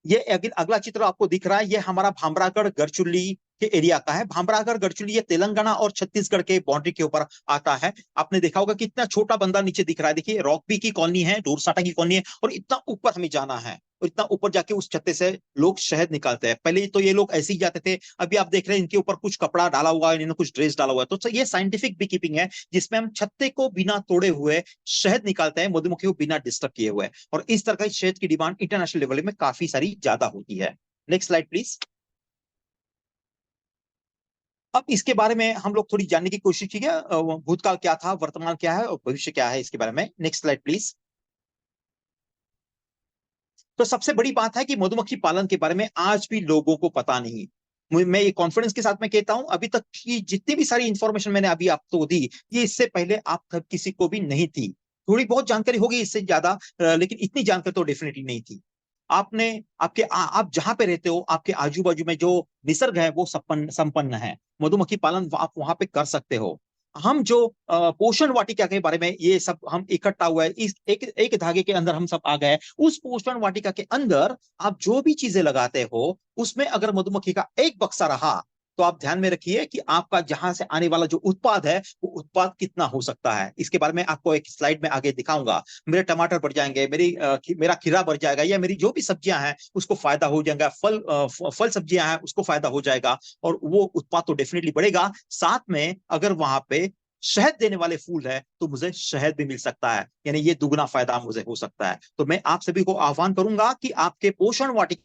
Speaker 3: ये अगला चित्र आपको दिख रहा है, ये हमारा भामरागढ़ गढ़चिरौली के एरिया का है। भामरागढ़ गढ़चिरौली ये तेलंगाना और छत्तीसगढ़ के बाउंड्री के ऊपर आता है। आपने देखा होगा कितना छोटा बंदा नीचे दिख रहा है, देखिए रॉकबी की कॉलोनी है, डोरसाटा की कॉलोनी है, और इतना ऊपर हमें जाना है, और इतना ऊपर जाके उस छत्ते से लोग शहद निकालते हैं। पहले तो ये लोग ऐसे ही जाते थे, अभी आप देख रहे हैं इनके ऊपर कुछ कपड़ा डाला हुआ है, इन्होंने कुछ ड्रेस डाला हुआ है। तो ये साइंटिफिक बी कीपिंग है, जिसमें हम छत्ते को बिना तोड़े हुए शहद निकालते हैं, मधुमक्खी को बिना डिस्टर्ब किए हुए। और इस तरह का शहद की डिमांड इंटरनेशनल लेवल में काफी सारी ज्यादा होती है। Next slide please. अब इसके बारे में हम लोग थोड़ी जानने की कोशिश की है, भूतकाल क्या था, वर्तमान क्या है और भविष्य क्या है, इसके बारे में। Next slide please. तो सबसे बड़ी बात है कि मधुमक्खी पालन के बारे में आज भी लोगों को पता नहीं। मैं ये कॉन्फिडेंस के साथ में कहता हूं, अभी तक की जितनी भी सारी इंफॉर्मेशन मैंने अभी आपको दी, ये इससे पहले आप किसी को भी नहीं थी। थोड़ी बहुत जानकारी होगी इससे ज्यादा, लेकिन इतनी जानकारी तो डेफिनेटली नहीं थी। आप जहां पे रहते हो, आपके आजू बाजू में जो निसर्ग है वो संपन्न है। मधुमक्खी पालन आप वहां पे कर सकते हो। हम जो पोषण वाटिका के बारे में ये सब हम इकट्ठा हुआ है, इस एक धागे के अंदर हम सब आ गए। उस पोषण वाटिका के अंदर आप जो भी चीजें लगाते हो, उसमें अगर मधुमक्खी का एक बक्सा रहा, तो आप ध्यान में रखिए कि आपका जहां से आने वाला जो उत्पाद है, वो उत्पाद कितना हो सकता है। इसके बारे में आपको एक स्लाइड में आगे दिखाऊंगा। मेरे टमाटर बढ़ जाएंगे, मेरा खीरा बढ़ जाएगा, या मेरी जो भी सब्जियां हैं उसको फायदा हो जाएगा, फल सब्जियां हैं उसको फायदा हो जाएगा, और वो उत्पाद तो डेफिनेटली बढ़ेगा। साथ में अगर वहां पे शहद देने वाले फूल है तो मुझे शहद भी मिल सकता है, यानी ये दुगना फायदा मुझे हो सकता है। तो मैं आप सभी को आह्वान करूंगा कि आपके पोषण वाटिका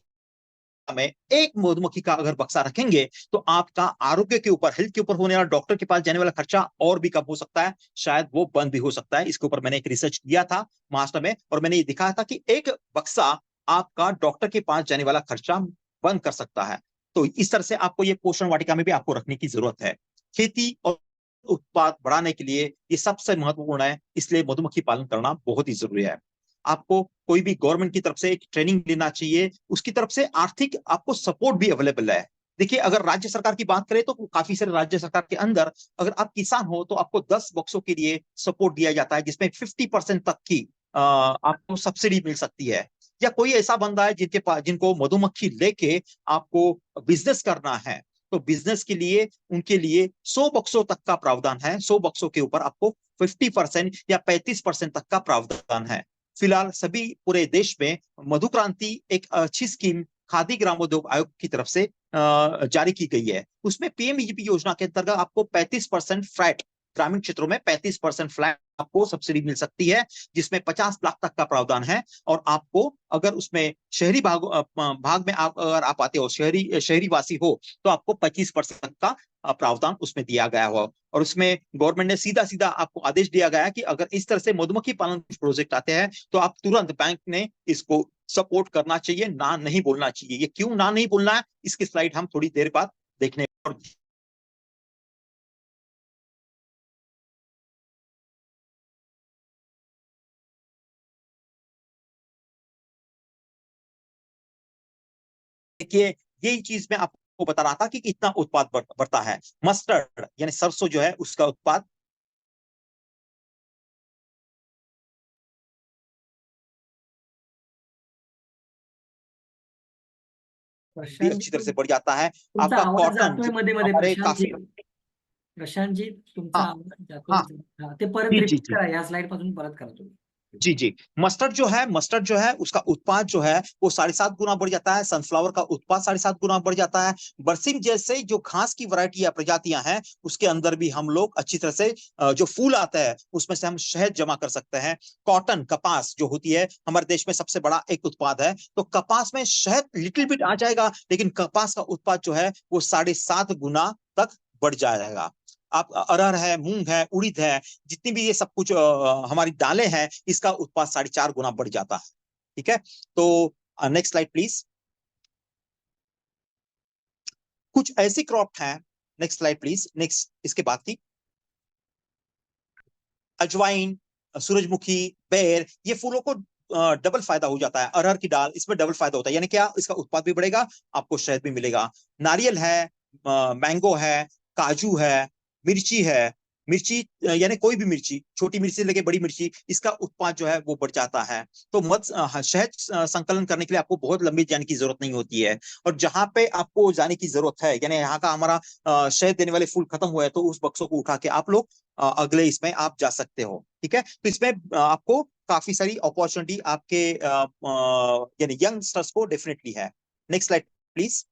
Speaker 3: में एक मधुमक्खी का अगर बक्सा रखेंगे, तो आपका आरोग्य के ऊपर, हेल्थ के ऊपर होने वाला, डॉक्टर के पास जाने वाला खर्चा और भी कम हो सकता है, शायद वो बंद भी हो सकता है। इसके ऊपर मैंने एक रिसर्च किया था मास्टर में, और मैंने ये दिखाया था कि एक बक्सा आपका डॉक्टर के पास जाने वाला खर्चा बंद कर सकता है। तो इस तरह से आपको ये पोषण वाटिका में भी आपको रखने की जरूरत है। खेती और उत्पाद बढ़ाने के लिए ये सबसे महत्वपूर्ण है, इसलिए मधुमक्खी पालन करना बहुत ही जरूरी है। आपको कोई भी गवर्नमेंट की तरफ से एक ट्रेनिंग लेना चाहिए, उसकी तरफ से आर्थिक आपको सपोर्ट भी अवेलेबल है। देखिए, अगर राज्य सरकार की बात करें तो काफी सारे राज्य सरकार के अंदर अगर आप किसान हो तो आपको 10 बक्सों के लिए सपोर्ट दिया जाता है, जिसमें 50% तक की आपको सब्सिडी मिल सकती है। या कोई ऐसा बंदा है जिनके पास जिनको मधुमक्खी लेके आपको बिजनेस करना है, तो बिजनेस के लिए उनके लिए 100 बक्सों तक का प्रावधान है। 100 बक्सों के ऊपर आपको 50% या 35% तक का प्रावधान है। फिलहाल सभी पूरे देश में मधु क्रांति एक अच्छी स्कीम खादी ग्रामोद्योग आयोग की तरफ से जारी की गई है। उसमें पीएमईजीपी योजना के अंतर्गत आपको 35% फ्लैट, ग्रामीण क्षेत्रों में 35% फ्लैट आपको सब्सिडी मिल सकती है, जिसमें 50 लाख तक का प्रावधान है। और आपको अगर उसमें शहरी भाग में आप अगर आप आते हो, शहरी वासी हो, तो आपको 25% का प्रावधान उसमें दिया गया हो। और उसमें गवर्नमेंट ने सीधा सीधा आपको आदेश दिया गया कि अगर इस तरह से मधुमक्खी पालन प्रोजेक्ट आते हैं तो आप तुरंत बैंक ने इसको सपोर्ट करना चाहिए, ना नहीं बोलना चाहिए। ये क्यों ना नहीं बोलना है, इसकी स्लाइड हम थोड़ी देर बाद देखने और देखिए, यही चीज मैं आपको बता रहा था कि कितना उत्पाद बढ़ता है। मस्टर्ड यानी सरसों जो है उसका उत्पाद भी
Speaker 4: प्रशांत
Speaker 3: अच्छी
Speaker 4: जी,
Speaker 3: तरह से बढ़ जाता है।
Speaker 4: तुमचा
Speaker 3: आपका
Speaker 4: आवाज
Speaker 3: कॉटन
Speaker 4: जातोय
Speaker 3: जो
Speaker 4: मध्ये मध्ये
Speaker 3: हमारे
Speaker 4: प्रशांत जी.
Speaker 3: काफी
Speaker 4: प्रशांत जी, तुमचा
Speaker 3: हाँ
Speaker 4: आवाज
Speaker 3: हाँ
Speaker 4: जातोय. हा, ते परत
Speaker 3: जी जी
Speaker 4: रिपीट
Speaker 3: जी
Speaker 4: करा, या स्लाइड पासून परत करा तुम्ही.
Speaker 3: जी जी। मस्टर्ड जो है उसका उत्पाद जो है वो 7.5 गुना बढ़ जाता है। सनफ्लावर का उत्पाद 7.5 गुना बढ़ जाता है। बरसिम जैसे जो घास की वैरायटी या प्रजातियां हैं उसके अंदर भी हम लोग अच्छी तरह से जो फूल आता है उसमें से हम शहद जमा कर सकते हैं। कॉटन, कपास जो होती है हमारे देश में सबसे बड़ा एक उत्पाद है, तो कपास में शहद लिटिल बिट आ जाएगा, लेकिन कपास का उत्पाद जो है वो 7.5 गुना तक बढ़ जाएगा। आप अरहर है, मूंग है, उड़ीद है, जितनी भी ये सब कुछ हमारी दालें हैं, इसका उत्पाद 4.5 गुना बढ़ जाता है। ठीक है, तो नेक्स्ट स्लाइड प्लीज। कुछ ऐसी क्रॉप हैं, नेक्स्ट स्लाइड प्लीज, नेक्स्ट इसके बाद की, अजवाइन, सूरजमुखी, बेर, ये फूलों को डबल फायदा हो जाता है। अरहर की दाल, इसमें डबल फायदा होता है, यानी क्या, इसका उत्पाद भी बढ़ेगा, आपको शहद भी मिलेगा। नारियल है, मैंगो है, काजू है, मिर्ची है। मिर्ची यानी कोई भी मिर्ची, छोटी मिर्ची से लेके बड़ी मिर्ची, इसका उत्पाद जो है वो बढ़ जाता है। तो शहद संकलन करने के लिए आपको बहुत लंबी जाने की जरूरत नहीं होती है। और जहां पे आपको जाने की जरूरत है, यानी यहाँ का हमारा शहद देने वाले फूल खत्म हुए, तो उस बक्सों को उठा के आप लोग अगले इसमें आप जा सकते हो। ठीक है, तो इसमें आपको काफी सारी अपॉर्चुनिटी आपके यानी यंगस्टर्स को डेफिनेटली है। Next slide please,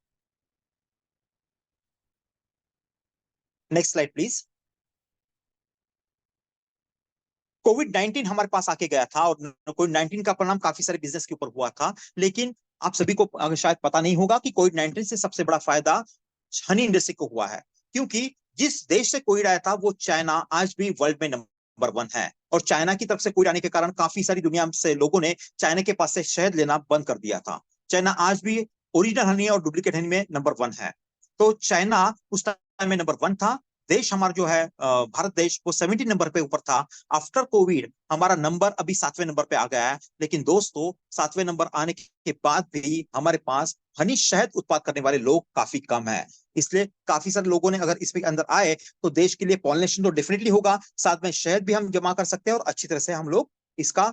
Speaker 3: next slide please. कोविड-19 हमारे पास आके गया था और कोविड-19 का परिणाम काफी सारे बिजनेस के ऊपर हुआ था, लेकिन आप सभी को शायद पता नहीं होगा कि कोविड-19 से सबसे बड़ा फायदा हनी इंडस्ट्री को हुआ है, क्योंकि जिस देश से कोविड आया था वो चाइना आज भी वर्ल्ड में नंबर 1 है। और चाइना की तरफ से कोविड आने के कारण काफी सारी दुनिया से लोगों ने चाइना के पास से शहद लेना बंद कर दिया था। चाइना आज भी ओरिजिनल हनी और डुप्लीकेट हनी में नंबर 1 है। तो चाइना उस टाइम में नंबर 1 था। देश हमारा जो है भारत देश, वो 70 नंबर पे ऊपर था। आफ्टर कोविड हमारा नंबर अभी 7वें नंबर पे आ गया है। लेकिन दोस्तों, 7वें नंबर आने के बाद भी हमारे पास हनी शहद उत्पाद करने वाले लोग काफी कम है। इसलिए काफी सारे लोगों ने अगर इसमें अंदर आए तो देश के लिए पॉलिनेशन तो डेफिनेटली होगा, साथ में शहद भी हम जमा कर सकते हैं और अच्छी तरह से हम लोग इसका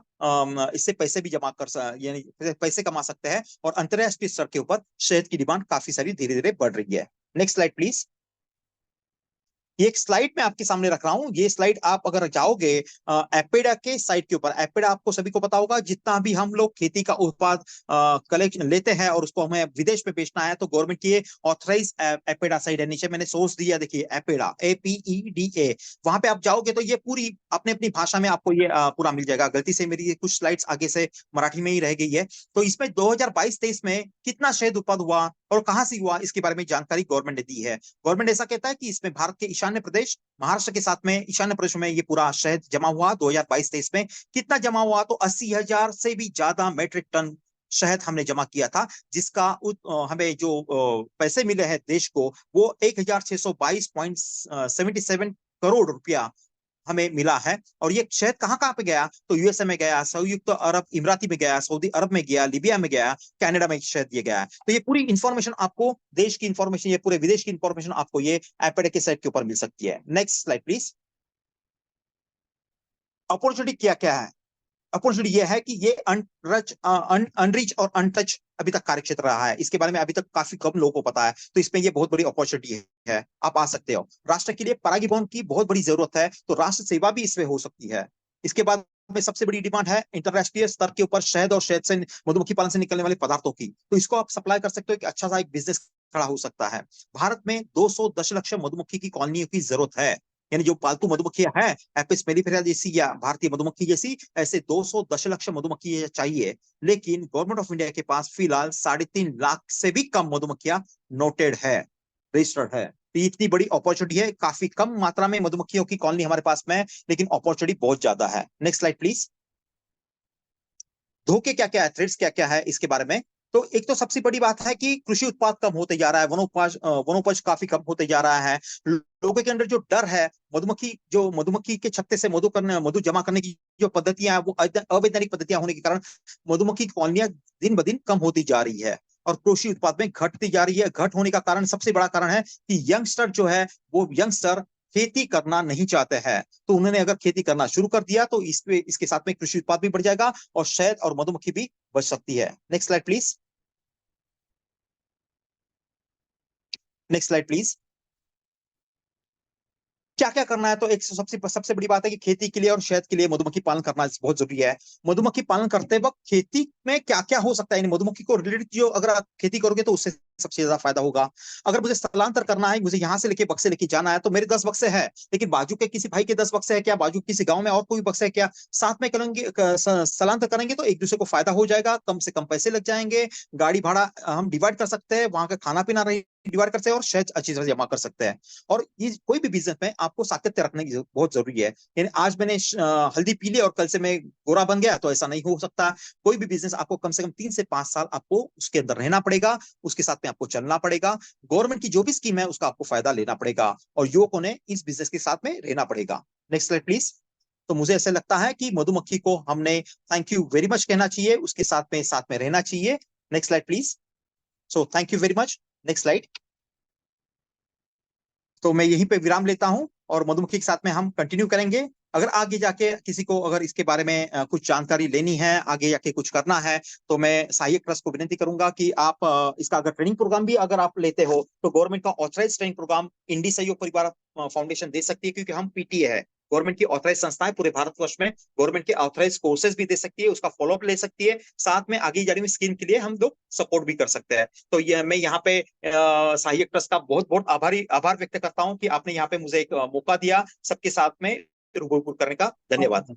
Speaker 3: इससे पैसे भी जमा कर यानी पैसे कमा सकते हैं। और अंतरराष्ट्रीय स्तर के ऊपर शहद की डिमांड काफी सारी धीरे धीरे बढ़ रही है। Next slide please. ये एक स्लाइड मैं आपके सामने रख रहा हूं। ये स्लाइड आप अगर जाओगे एपेडा के साइट के ऊपर, एपेडा आपको सभी को पता होगा, जितना भी हम लोग खेती का उत्पाद कलेक्शन लेते हैं और उसको हमें विदेश में बेचना है तो गवर्नमेंट की ऑथराइज एपेडा साइट है। नीचे मैंने सोर्स दिया, देखिए एपेडा, APEDA। वहां पे आप जाओगे तो ये पूरी अपने अपनी भाषा में आपको ये पूरा मिल जाएगा। गलती से मेरी कुछ स्लाइड्स आगे से मराठी में ही रह गई है। तो इसमें 2022-23 में कितना शहद उत्पाद हुआ और कहां से हुआ, इसके बारे में जानकारी गवर्नमेंट ने दी है। गवर्नमेंट ऐसा कहता है कि इसमें भारत के ईशान्य प्रदेश, महाराष्ट्र के साथ में ईशान्य प्रदेश में ये पूरा शहद जमा हुआ। 2022-23 में कितना जमा हुआ, तो 80,000 से भी ज्यादा मेट्रिक टन शहद हमने जमा किया था, जिसका हमें जो पैसे मिले हैं देश को, वो 1622.77 करोड़ रुपया हमें मिला है। और ये शहद कहाँ कहाँ पे गया, तो यूएसए में गया, संयुक्त अरब इमराती में गया, सऊदी अरब में गया, लीबिया में गया, कनाडा में शहद ये गया है। तो ये पूरी इंफॉर्मेशन आपको, देश की इंफॉर्मेशन, ये पूरे विदेश की इंफॉर्मेशन आपको ये एपेड के साइट के ऊपर मिल सकती है। Next slide please. अपॉर्चुनिटी क्या क्या है, अपॉर्चुनिटी ये है कि ये अनरीच और अनटच अभी तक कार्यक्षेत्र रहा है, इसके बारे में अभी तक काफी कम लोगों को पता है, तो इसमें ये बहुत बड़ी अपॉर्चुनिटी है, आप आ सकते हो। राष्ट्र के लिए परागीभवन की बहुत बड़ी जरूरत है, तो राष्ट्र सेवा भी इसमें हो सकती है। इसके बाद में सबसे बड़ी डिमांड है इंटरराष्ट्रीय स्तर के ऊपर शहद और शहद से मधुमक्खी पालन से निकलने वाले पदार्थों की, तो इसको आप सप्लाई कर सकते हो, कि अच्छा सा एक बिजनेस खड़ा हो सकता है। भारत में 200 दशलक्ष मधुमक्खी की कॉलोनियों की जरूरत है, यानी जो पालतू मधुमक्खियां हैं एपिस मेलिफेरा जैसी या भारतीय मधुमक्खी जैसी, ऐसे 200 दशलक्ष मधुमक्खी चाहिए। लेकिन गवर्नमेंट ऑफ इंडिया के पास फिलहाल 3.5 लाख से भी कम मधुमक्खियां नोटेड है, रजिस्टर्ड है। तो इतनी बड़ी अपॉर्चुनिटी है, काफी कम मात्रा में मधुमक्खियों की कॉलोनी हमारे पास में है, लेकिन अपॉर्चुनिटी बहुत ज्यादा है। Next slide please. धोखे क्या क्या है, थ्रेट्स क्या क्या है इसके बारे में। तो एक तो सबसे बड़ी बात है कि कृषि उत्पाद कम होते जा रहा है, वनोपज काफी कम होते जा रहा है। लोगों के अंदर जो डर है, मधुमक्खी के छत्ते से मधु जमा करने की जो पद्धतियां हैं वो अवैज्ञानिक पद्धतियां होने के कारण मधुमक्खी की कॉलोनियां दिन ब दिन कम होती जा रही है और कृषि उत्पाद में घटती जा रही है। घट होने का कारण, सबसे बड़ा कारण है कि यंगस्टर जो है वो यंगस्टर खेती करना नहीं चाहते हैं, तो उन्होंने अगर खेती करना शुरू कर दिया तो इसके साथ में कृषि उत्पाद भी बढ़ जाएगा और शहद और मधुमक्खी भी बच सकती है। Next slide please. Next slide please. क्या क्या करना है, तो एक सबसे बड़ी बात है कि खेती के लिए और शहद के लिए मधुमक्खी पालन करना बहुत जरूरी है। मधुमक्खी पालन करते वक्त खेती में क्या क्या हो सकता है, यानी मधुमक्खी को रिलेटेड जो अगर आप खेती करोगे तो उससे सबसे ज्यादा फायदा होगा। अगर मुझे स्थलांतर करना है, मुझे यहाँ से लेके बक्से लेके जाना है, तो मेरे 10 बक्से है, लेकिन बाजू के किसी भाई के 10 बक्से है क्या, बाजू किसी गांव में और कोई बक्से है क्या, साथ में करेंगे स्थलांतर करेंगे तो एक दूसरे को फायदा हो जाएगा, कम से कम पैसे लग जाएंगे, गाड़ी भाड़ा हम डिवाइड कर सकते हैं, वहां का खाना पीना डिवाइड कर सकते हैं और शहद अच्छी तरह जमा कर सकते हैं। और ये कोई भी बिजनेस में आपको सातत्य रखने की बहुत जरूरी है, यानी आज मैंने हल्दी पी ली और कल से मैं गोरा बन गया, तो ऐसा नहीं हो सकता। कोई भी बिजनेस आपको कम से कम 3 से 5 साल आपको उसके अंदर रहना पड़ेगा, उसके साथ में आपको चलना पड़ेगा, गवर्नमेंट की जो भी स्कीम है उसका आपको फायदा लेना पड़ेगा और युवकों ने इस बिजनेस के साथ में रहना पड़ेगा। Next slide please. तो मुझे ऐसा लगता है कि मधुमक्खी को हमने थैंक यू वेरी मच कहना चाहिए, उसके साथ में रहना चाहिए। Next slide please. So thank you very much. Next slide. तो मैं यहीं पे विराम लेता हूं और मधुमक्खी के साथ में हम कंटिन्यू करेंगे। अगर आगे जाके किसी को अगर इसके बारे में कुछ जानकारी लेनी है, आगे जाके कुछ करना है, तो मैं सहायक ट्रस्ट को विनती करूंगा कि आप इसका अगर ट्रेनिंग प्रोग्राम भी अगर आप लेते हो तो गवर्नमेंट का ऑथराइज ट्रेनिंग प्रोग्राम इंडी सहयोग परिवार फाउंडेशन दे सकती है, क्योंकि हम पीटीए है, गवर्नमेंट की ऑथराइज संस्थाएं पूरे भारतवर्ष में गवर्नमेंट के ऑथराइज कोर्सेज भी दे सकती है, उसका फॉलोअप ले सकती है, साथ में आगे जाने में स्कीम के लिए हम लोग सपोर्ट भी कर सकते हैं। तो ये मैं यहाँ पे सहायक ट्रस्ट का बहुत बहुत आभार व्यक्त करता हूँ कि आपने यहाँ पे मुझे एक मौका दिया सबके साथ में रूबरू करने का। धन्यवाद।